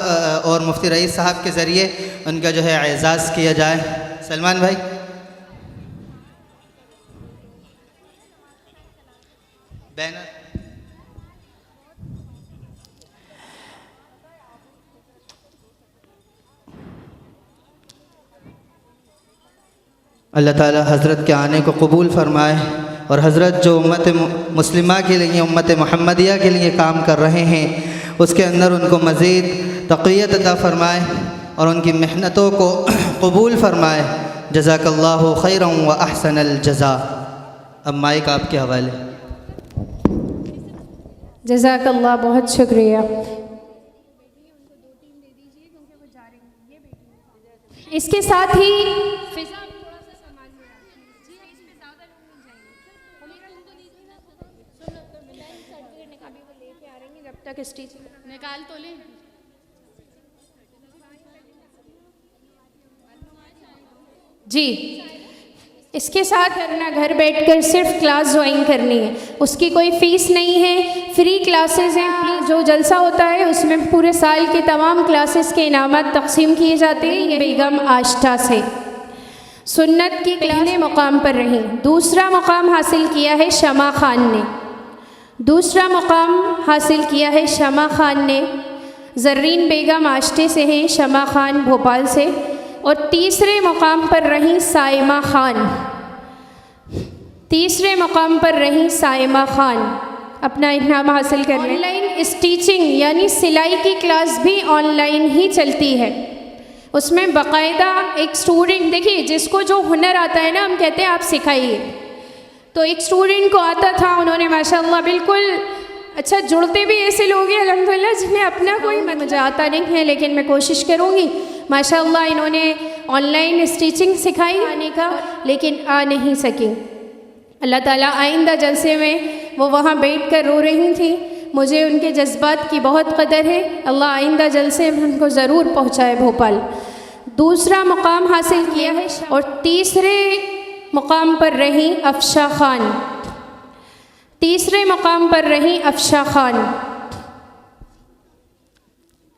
और मुफ्ती रईस साहब के ज़रिए उनका जो है एज़ाज़ किया जाए। सलमान भाई। बैनर। अल्लाह ताला हज़रत के आने को कबूल फ़रमाए और हज़रत जो उम्मत मुस्लिमा के लिए, उम्मत मुहम्मदिया के लिए काम कर रहे हैं उसके अंदर उनको मज़ीद तक़वियत अता फ़रमाए और उनकी मेहनतों को कबूल फ़रमाए। जज़ाकल्लाहु खैरन व अहसनल जज़ा। अब माइक आपके हवाले। जज़ाकल्लाह, बहुत शुक्रिया। इसके साथ ही जब तक स्टेज निकाल तो ले। जी, इसके साथ करना, घर बैठकर सिर्फ क्लास ज्वाइन करनी है, उसकी कोई फ़ीस नहीं है, फ्री क्लासेस हैं। प्लीज़, जो जलसा होता है उसमें पूरे साल की तमाम क्लासेस के इनामात तकसीम किए जाते हैं। ये बेगम आष्टा से सुन्नत की पहले मुकाम पर रही। दूसरा मुकाम हासिल किया है शमा खान ने, दूसरा मुकाम हासिल किया है शमा खान ने। ज़र्रीन बेगम आष्टे से हैं, शमा खान भोपाल से। और तीसरे मुकाम पर रही साइमा खान, तीसरे मुकाम पर रही साइमा खान अपना इनाम हासिल कर रहे हैं। ऑनलाइन स्टिचिंग यानी सिलाई की क्लास भी ऑनलाइन ही चलती है। उसमें बाकायदा एक स्टूडेंट, देखिए जिसको जो हुनर आता है ना, हम कहते हैं आप सिखाइए। तो एक स्टूडेंट को आता था, उन्होंने माशाल्लाह बिल्कुल अच्छा, जुड़ते भी ऐसे लोग हैं अल्हम्दुलिल्लाह जिन्हें अपना कोई, मुझे आता नहीं है लेकिन मैं कोशिश करूँगी। माशाल्लाह इन्होंने ऑनलाइन स्टिचिंग सिखाई आने का, लेकिन आ नहीं सकी। अल्लाह ताला आइंदा जलसे में वो वहाँ बैठकर रो रही थी। मुझे उनके जज्बात की बहुत कदर है। अल्लाह आइंदा जलसे में उनको ज़रूर पहुँचाए भोपाल। दूसरा मुकाम हासिल किया है और तीसरे मुकाम पर रही अफशा खान, तीसरे मुकाम पर रही अफशा खान।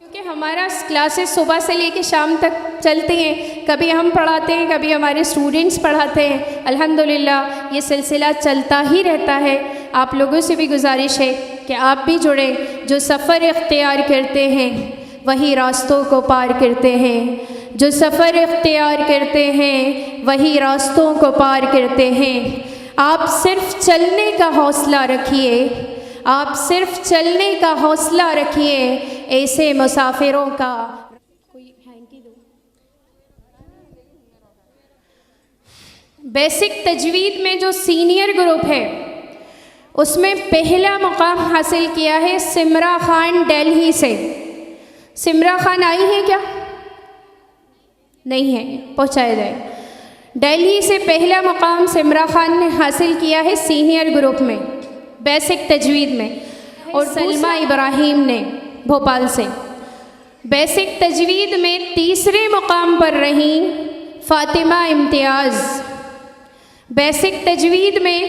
क्योंकि हमारा क्लासेस सुबह से लेकर शाम तक चलती हैं, कभी हम पढ़ाते हैं, कभी हमारे स्टूडेंट्स पढ़ाते हैं। अल्हम्दुलिल्लाह ये सिलसिला चलता ही रहता है। आप लोगों से भी गुजारिश है कि आप भी जुड़ें। जो सफ़र इख्तियार करते हैं वही रास्तों को पार करते हैं, जो सफ़र इख्तियार करते हैं वही रास्तों को पार करते हैं। आप सिर्फ चलने का हौसला रखिए, आप सिर्फ चलने का हौसला रखिए। ऐसे मुसाफिरों का कोई हैंकी दो। बेसिक तजवीद में जो सीनियर ग्रुप है उसमें पहला मुकाम हासिल किया है सिमरा खान दिल्ली से। सिमरा खान आई है क्या? नहीं है, पहुँचाया जाए। दिल्ली से पहला मुकाम सिमरा खान ने हासिल किया है सीनियर ग्रुप में, बेसिक तजवीद में। और सलमा इब्राहिम ने भोपाल से बेसिक तजवीद में तीसरे मुकाम पर रही फ़ातिमा इम्तियाज़। बेसिक तजवीद में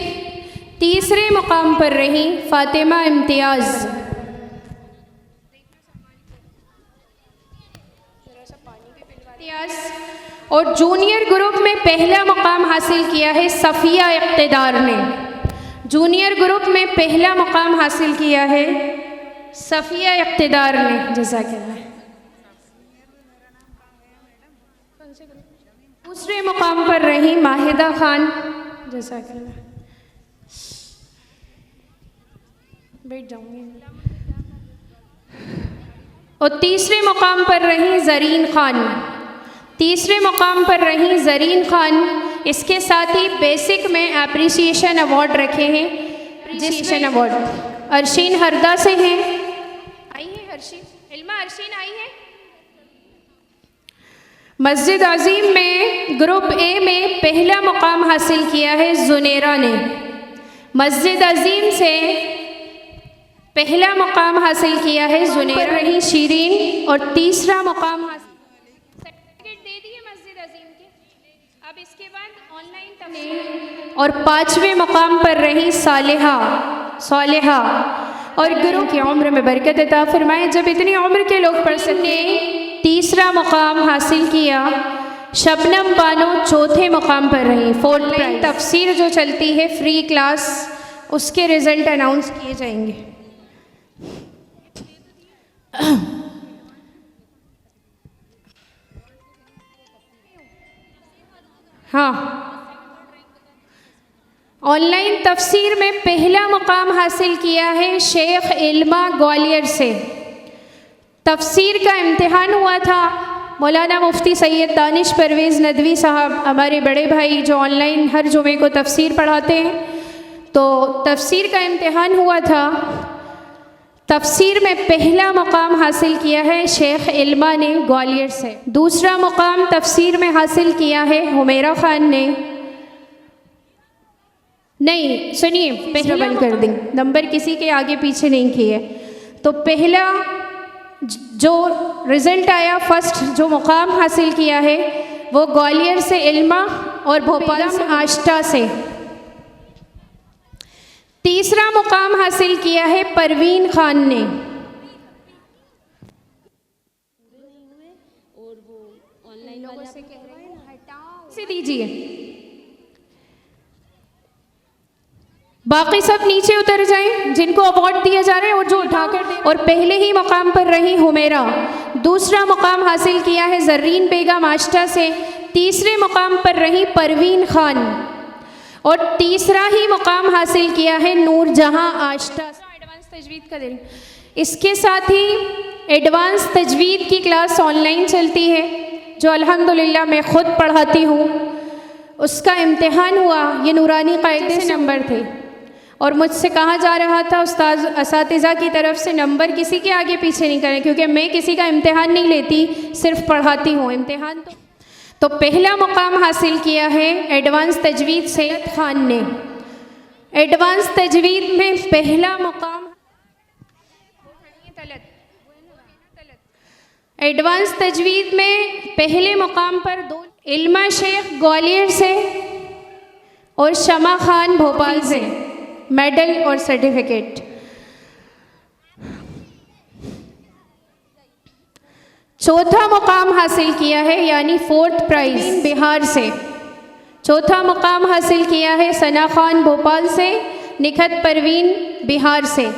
तीसरे मुकाम पर रही फ़ातिमा इम्तियाज़। और जूनियर ग्रुप में पहला मुकाम हासिल किया है सफ़िया इक़्तिदार ने। जूनियर ग्रुप में पहला मुकाम हासिल किया है सफ़िया इक़्तिदार ने। जज़ाकल्लाह। दूसरे मुकाम पर रही माहिदा खान। जज़ाकल्लाह। बैठ जाऊँगी। और तीसरे मुकाम पर रही ज़रीन खान, तीसरे मुकाम पर रही ज़रीन खान। इसके साथ ही बेसिक में एप्रिसिएशन अवार्ड रखे हैं, एप्रिसिएशन अवार्ड अरशीन हरदा से हैं। आई है अरशीन, इल्मा अरशीन आई है। मस्जिद अजीम में ग्रुप ए में पहला मुकाम हासिल किया है जुनेरा ने। मस्जिद अजीम से पहला मुकाम हासिल किया है जुनैरा रही शीरीन और तीसरा मुकाम हासिल सर्टिफिकेट दे दिए मस्जिद अजीम के। अब इसके बाद ऑनलाइन और 5वें मुकाम पर रही सालिहा और गुरु की उम्र में बरकत अता फरमाए। जब इतनी उम्र के लोग पढ़ सकते, तीसरा मुकाम हासिल किया शबनम बानो, चौथे मुकाम पर रही। 4th prize. तफसीर जो चलती है फ्री क्लास, उसके रिज़ल्ट अनाउंस किए जाएंगे। हाँ, ऑनलाइन तफसीर में पहला मुकाम हासिल किया है शेख इल्मा ग्वालियर से। तफसीर का इम्तिहान हुआ था, मौलाना मुफ्ती सैयद दानिश परवेज़ नदवी साहब हमारे बड़े भाई जो ऑनलाइन हर जुमे को तफसीर पढ़ाते हैं, तो तफसीर का इम्तिहान हुआ था। तफसीर में पहला मुकाम हासिल किया है शेख इल्मा ने ग्वालियर से। दूसरा मुकाम तफसीर में हासिल किया है हुमैरा ख़ान ने। नहीं सुनिए, पहला बंद कर दें, नंबर किसी के आगे पीछे नहीं किए। तो पहला जो रिज़ल्ट आया, फर्स्ट जो मुकाम हासिल किया है वो ग्वालियर से इल्मा और भोपाल से आष्टा से। तीसरा मुकाम हासिल किया है परवीन खान ने। से दीजिए, बाकी सब नीचे उतर जाएं जिनको अवार्ड दिया जा रहा है और जो उठाकर दे। और पहले ही मुकाम पर रही हुमैरा। दूसरा मुकाम हासिल किया है जर्रीन बेगम आष्टा से। तीसरे मुकाम पर रही परवीन खान और तीसरा ही मुकाम हासिल किया है नूर जहां आष्टा। एडवांस तजवीद का दिन। इसके साथ ही एडवांस तजवीद की क्लास ऑनलाइन चलती है जो अल्हम्दुलिल्लाह मैं ख़ुद पढ़ाती हूँ। उसका इम्तिहान हुआ, ये नूरानी कायदे से नंबर थे और मुझसे कहा जा रहा था उस्ताद असातिज़ा की तरफ से नंबर किसी के आगे पीछे नहीं करें, क्योंकि मैं किसी का इम्तिहान नहीं लेती, सिर्फ पढ़ाती हूँ। इम्तिहान तो पहला मुकाम हासिल किया है एडवांस तजवीद सैयद खान ने। एडवांस तजवीद में पहला मुकाम, एडवांस तजवीद में पहले मुकाम पर दो इल्मा शेख ग्वालियर से और शमा खान भोपाल से मेडल और सर्टिफिकेट। चौथा मुकाम हासिल किया है यानी 4th प्राइज बिहार से। चौथा मुकाम हासिल किया है सना खान भोपाल से, निखत परवीन बिहार से।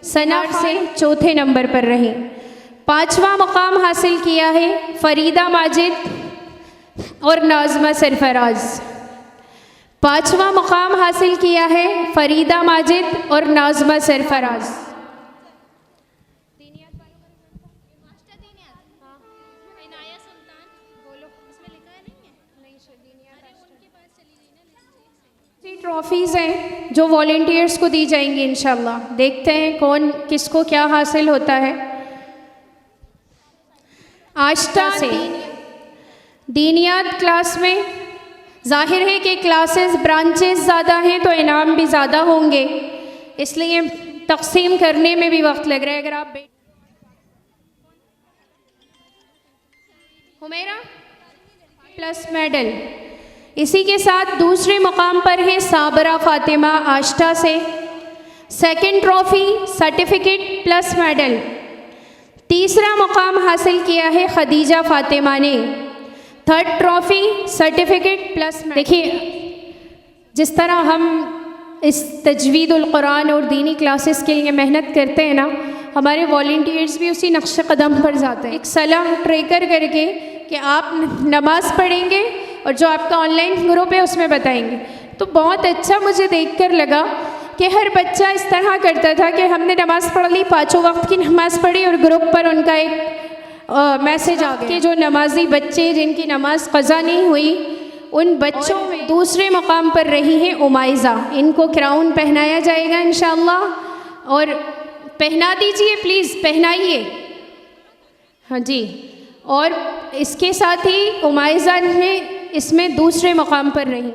सना से चौथे नंबर पर रही। पांचवा मुकाम हासिल किया है फरीदा माजिद और नाज़मा सरफराज। पांचवा मुकाम हासिल किया है फरीदा माजिद और नाज़मा सरफराज। ट्रॉफीज़ हैं जो वॉलेंटियर्स को दी जाएंगी इंशाल्लाह। देखते हैं कौन किसको क्या हासिल होता है। आष्टा से दीनियात क्लास में जाहिर है कि क्लासेस ब्रांचेस ज़्यादा हैं तो इनाम भी ज़्यादा होंगे, इसलिए तकसीम करने में भी वक्त लग रहा है। अगर आप हुमैरा प्लस मेडल। इसी के साथ दूसरे मुकाम पर है साबरा फातिमा आष्टा से। Second trophy certificate plus medal. तीसरा मुकाम हासिल किया है खदीजा फातिमा ने। Third trophy certificate plus. देखिए जिस तरह हम इस तजवीदुल कुरान और दीनी क्लासेस के लिए मेहनत करते हैं ना, हमारे वॉलंटियर्स भी उसी नक्श कदम पर जाते हैं, एक सलाह ट्रेकर करके कि आप नमाज़ पढ़ेंगे और जो आपका ऑनलाइन ग्रुप है उसमें बताएंगे। तो बहुत अच्छा मुझे देखकर लगा कि हर बच्चा इस तरह करता था कि हमने नमाज़ पढ़ ली, 5 वक्त की नमाज़ पढ़ी और ग्रुप पर उनका एक मैसेज आ गया कि जो नमाजी बच्चे जिनकी नमाज क़ज़ा नहीं हुई, उन बच्चों में दूसरे मुकाम पर रही है उमाइज़ा। इनको क्राउन पहनाया जाएगा इंशाअल्लाह, और पहना दीजिए प्लीज़, पहनाइए। हाँ जी। और इसके साथ ही उमाइज़ा ने इसमें दूसरे मुकाम पर रही।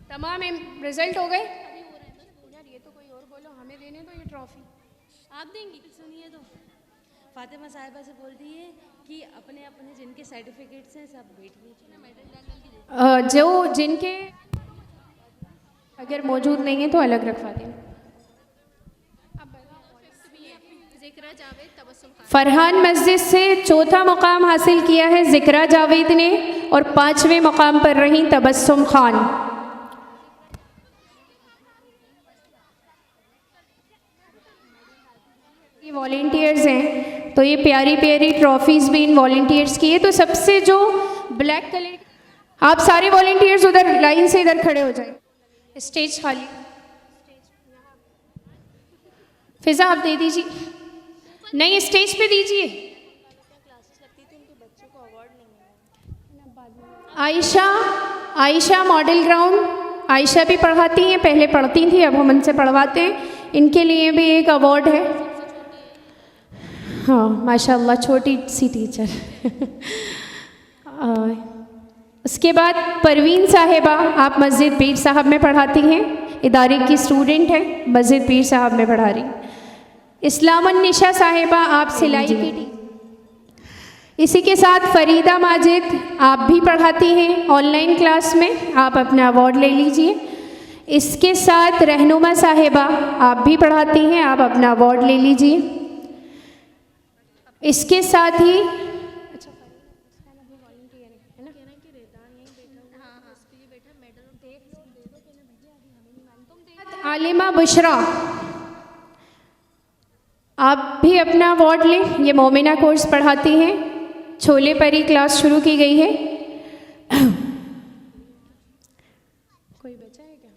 तमाम रिज़ल्ट हो गए। हमें देने दो ये ट्रॉफी। आप देंगी? सुनिए तो फातिमा साहिबा से बोलती है कि अपने अपने जिनके सर्टिफिकेट्स हैं सब बैठिए, जो जिनके अगर मौजूद नहीं है तो अलग रखवा दें। फरहान मस्जिद से चौथा मुकाम हासिल किया है ज़िक्रा जावेद ने और 5वें मुकाम पर रही तबस्सुम खान। ये वॉलेंटियर्स हैं तो ये प्यारी प्यारी ट्रॉफीज़ भी इन वॉलेंटियर्स की है। तो सबसे जो ब्लैक कलर, आप सारे वॉलेंटियर्स उधर लाइन से इधर खड़े हो जाए, स्टेज खाली। फिज़ा आप दे दीजिए, नहीं स्टेज पे दीजिए। आयशा मॉडल ग्राउंड, आयशा भी पढ़ाती हैं, पहले पढ़ती थी अब हम उनसे पढ़वाते हैं। इनके लिए भी एक अवार्ड है। हाँ माशाल्लाह छोटी सी टीचर। उसके बाद परवीन साहिबा, आप मस्जिद पीर साहब में पढ़ाती हैं, इदारे की स्टूडेंट हैं, मस्जिद पीर साहब में पढ़ा रही। इस्लामुन निशा साहिबा, आप सिलाई की टीचर। इसी के साथ फरीदा माजिद, आप भी पढ़ाती हैं ऑनलाइन क्लास में, आप अपना अवार्ड ले लीजिए। इसके साथ रहनुमा साहिबा, आप भी पढ़ाती हैं, आप अपना अवार्ड ले लीजिए। इसके साथ ही आलिमा बुशरा, आप भी अपना अवार्ड लें। ये मोमिना कोर्स पढ़ाती हैं, छोले परी क्लास शुरू की गई है। कोई बचा है क्या?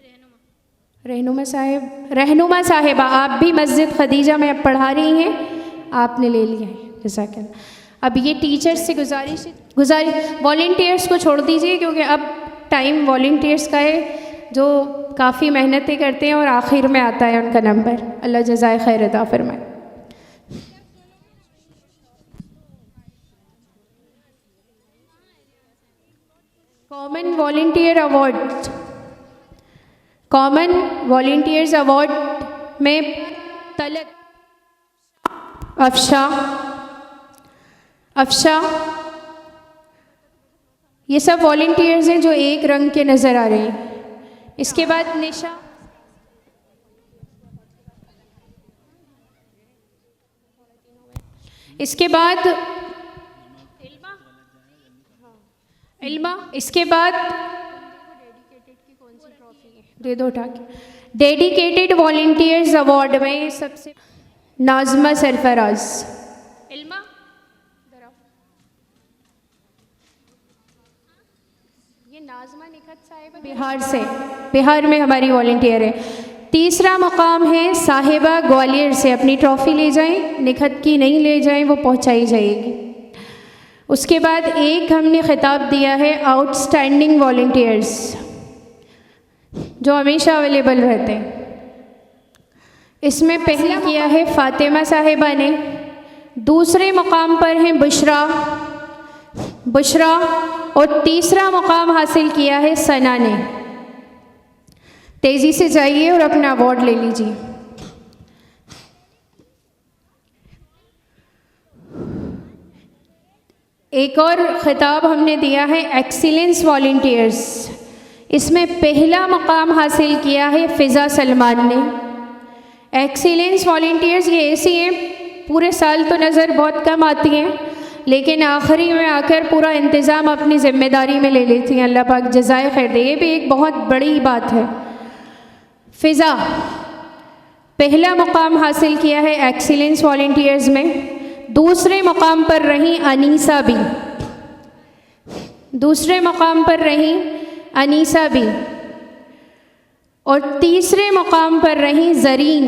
रहनुमा साहिबा, आप भी मस्जिद खदीजा में अब पढ़ा रही हैं, आपने ले लिया है। जज़ाकल्लाह। अब ये टीचर्स से गुजारिश वॉलेंटियर्स को छोड़ दीजिए क्योंकि अब टाइम वॉलेंटियर्स का है जो काफ़ी मेहनतें करते हैं और आखिर में आता है उनका नंबर। अल्लाह जज़ाए खैर अता फरमाए। कॉमन वॉलेंटियर्स अवार्ड में तलक अफशा, ये सब वॉलेंटियर्स हैं जो एक रंग के नज़र आ रहे हैं। इसके बाद निशा, इसके बाद इल्मा, इसके बाद दे दो उठा के। डेडिकेटेड वॉलेंटियर्स अवार्ड में सबसे नाज़मा सरफराज। इल्मा ये नाज़मा निखत साहिबा बिहार से, बिहार में हमारी वॉलेंटियर है। तीसरा मुकाम है साहिबा ग्वालियर से, अपनी ट्रॉफ़ी ले जाएं, निखत की नहीं ले जाएं, वो पहुंचाई जाएगी। उसके बाद एक हमने खिताब दिया है आउटस्टैंडिंग वॉलेंटियर्स जो हमेशा अवेलेबल रहते हैं। इसमें पहला किया है फातिमा साहिबा ने, दूसरे मुकाम पर हैं बुशरा और तीसरा मुकाम हासिल किया है सना ने। तेज़ी से जाइए और अपना अवार्ड ले लीजिए। एक और ख़िताब हमने दिया है एक्सीलेंस वॉलेंटियर्स। इसमें पहला मुकाम हासिल किया है फ़िज़ा सलमान ने। एक्सीलेंस वॉलेंटियर्स ये ऐसी हैं, पूरे साल तो नज़र बहुत कम आती हैं लेकिन आखिरी में आकर पूरा इंतज़ाम अपनी ज़िम्मेदारी में ले लेती हैं। अल्लाह पाक जज़ाए खैर दे। ये भी एक बहुत बड़ी बात है। फ़िज़ा पहला मुकाम हासिल किया है एक्सीलेंस वॉलेंटियर्स में, दूसरे मुकाम पर रही अनीसा भी, दूसरे मुकाम पर रही अनीसा भी और तीसरे मुकाम पर रही ज़रीन,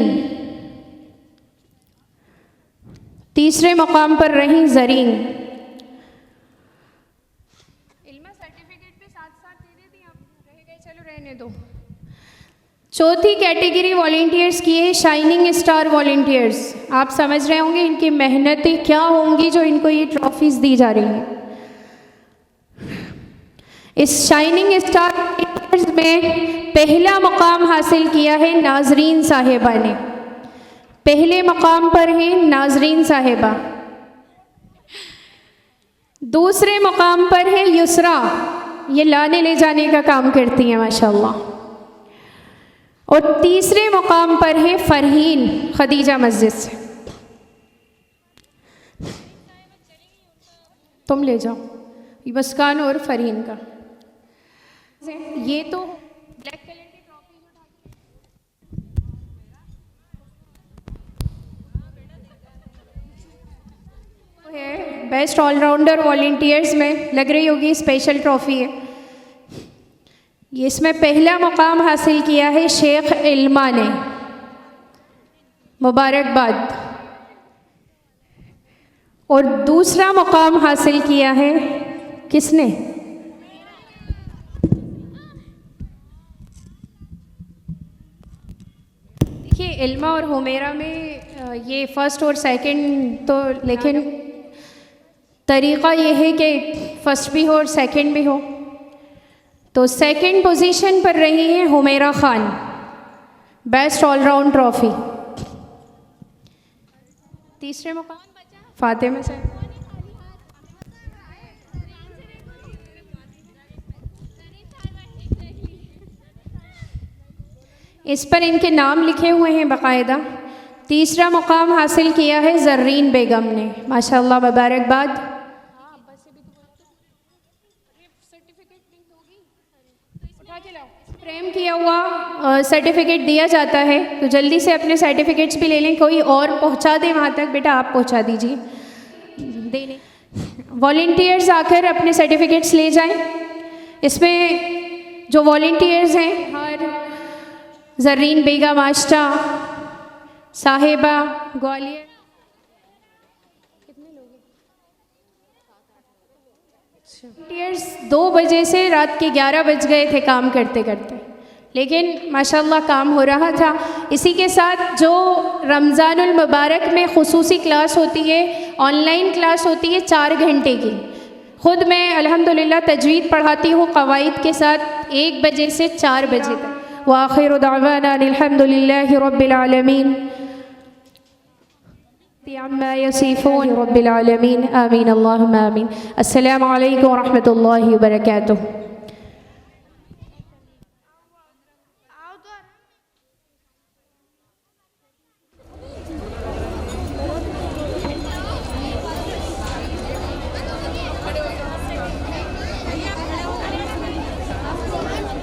तीसरे मुकाम पर रही ज़रीन। इल्मा सर्टिफिकेट भी साथ साथ दे देती आप, रह गए, चलो रहने दो। चौथी कैटेगरी वॉलेंटियर्स की है शाइनिंग स्टार वॉलेंटियर्स। आप समझ रहे होंगे इनकी मेहनतें क्या होंगी जो इनको ये ट्रॉफीज़ दी जा रही हैं। इस शाइनिंग स्टार वॉलेंटियर्स में पहला मुकाम हासिल किया है नाजरीन साहिबा ने। पहले मकाम पर हैं नाजरीन साहिबा, दूसरे मकाम पर है युसरा, ये लाने ले जाने का काम करती हैं माशाल्लाह, और तीसरे मकाम पर है फ़रहीन खदीजा मस्जिद से। तुम ले जाओ मुस्कान और फ़रहीन का। ये तो ब्लैक कलर की ट्रॉफी है, बेस्ट ऑलराउंडर वॉलंटियर्स में लग रही होगी, स्पेशल ट्रॉफ़ी है ये। इसमें पहला मकाम हासिल किया है शेख इल्मा ने, मुबारकबाद। और दूसरा मकाम हासिल किया है किसने? देखिए इल्मा और हुमेरा में ये फ़र्स्ट और सेकंड तो, लेकिन तरीक़ा ये है कि फ़र्स्ट भी हो और सेकंड भी हो। तो सेकंड पोजीशन पर रही हैं Humaira Khan, best allround trophy. तीसरे मकाम फातिमा से। इस पर इनके नाम लिखे हुए हैं बाकायदा। तीसरा मकाम हासिल किया है ज़र्रीन बेगम ने, माशाल्लाह मुबारकबाद। फ्रेम किया हुआ सर्टिफिकेट दिया जाता है, तो जल्दी से अपने सर्टिफिकेट्स भी ले लें, कोई और पहुंचा दे वहाँ तक, बेटा आप पहुंचा दीजिए देने। वॉलंटियर्स आकर अपने सर्टिफिकेट्स ले जाएं। इसमें जो वॉलंटियर्स हैं, हर ज़र्रीन बेगम आश्टा साहिबा ग्वालियर, कितने लोग हैं? वॉलंटियर्स 2 बजे से रात के 11 बज गए थे काम करते करते, लेकिन माशाल्लाह काम हो रहा था। इसी के साथ जो रमज़ानुल मुबारक में खुसूसी क्लास होती है, ऑनलाइन क्लास होती है 4 घंटे की, ख़ुद मैं अल्हम्दुलिल्लाह तजवीद पढ़ाती हूँ कवाइद के साथ 1 बजे से 4 बजे तक। व आखिरु दअवाना अल्हम्दुलिल्लाहि रब्बिल आलमीन अम्मा यसिफून रब्बिल आलमीन आमीन अल्लाहुम्मा आमीन। अस्सलामु अलैकुम व रहमतुल्लाहि व बरकातुहू।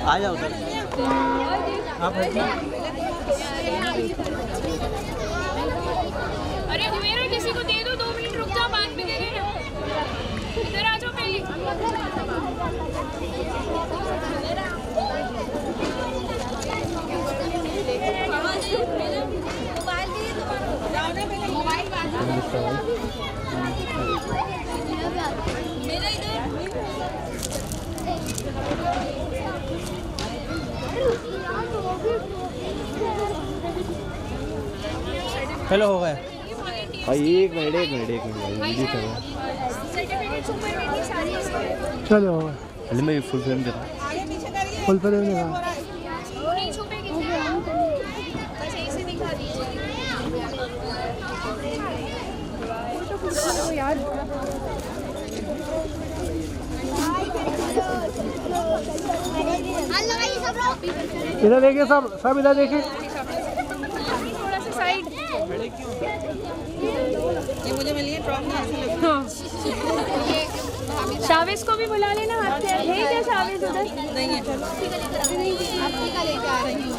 आ जाओ उधर आप। अरे हुमेरा किसी को दे दो, 2 मिनट रुक जाओ, बाद में दे देना। इधर आ जाओ पहले। हेलो हो गया भाई, एक मिनट वीडियो चलो। पहले मैं फुल फ्रेम देता, फुल फ्रेम देता। इधर देखिए, सब इधर देखिए। थोड़ा सा साइड। ये मुझे मिली है ट्रॉफी। हाँ, शाविस को भी बुला लेना। हाथ है क्या शाविस उधर? नहीं है, आपकी का लेके आ रही हूँ।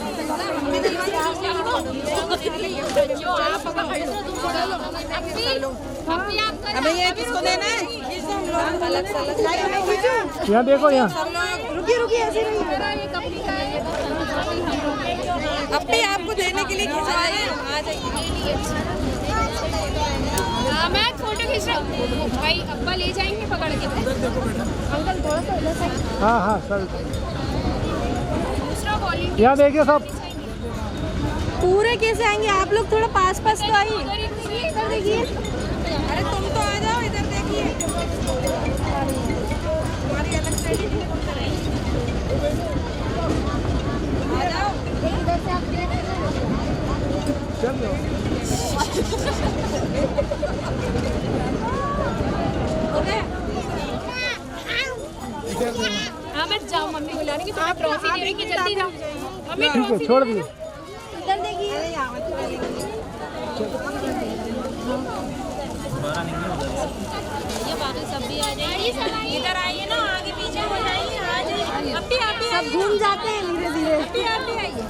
अबे ये किसको देना है? अलग से अलग। यहाँ देखो, यहाँ रुकिए ऐसे नहीं। अपने आपको देने के लिए खिंचा रहे हैं, आ जाइए। मैं फोटो खींच रहा हूँ भाई, अब्बा ले जाएंगे पकड़ के। अंकल थोड़ा सा उधर साइड। हाँ सर, दूसरा वॉलंटियर यहाँ देखिए सब। पूरे कैसे आएंगे आप लोग? थोड़ा पास तो आइए। इधर देखिए। अरे तुम तो आ जाओ, इधर देखिए। हमारी अलग साइड आ जाओ। चलो तुम्हें ट्रॉफी देंगे, जल्दी जाओ, हमें ठीक है, ट्रॉफी छोड़ दिए। इधर देखिए। ये बाकी सब भी आ जाइए, इधर आइए ना, आगे पीछे हो जाइए, आ जाइए, अभी सब घूम जाते हैं धीरे धीरे। अभी आइए,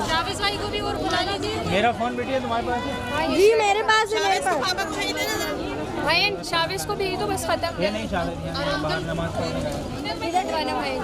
शाबिश भाई को भी और बुला लीजिए। मेरा फोन बेटी है तुम्हारे पास है? जी मेरे पास है, मेरे पास। भाई शाबिश को भेज दो, बस खत्म। ये नहीं शाबिश, बाहर नमाज पढ़ने का है। भाई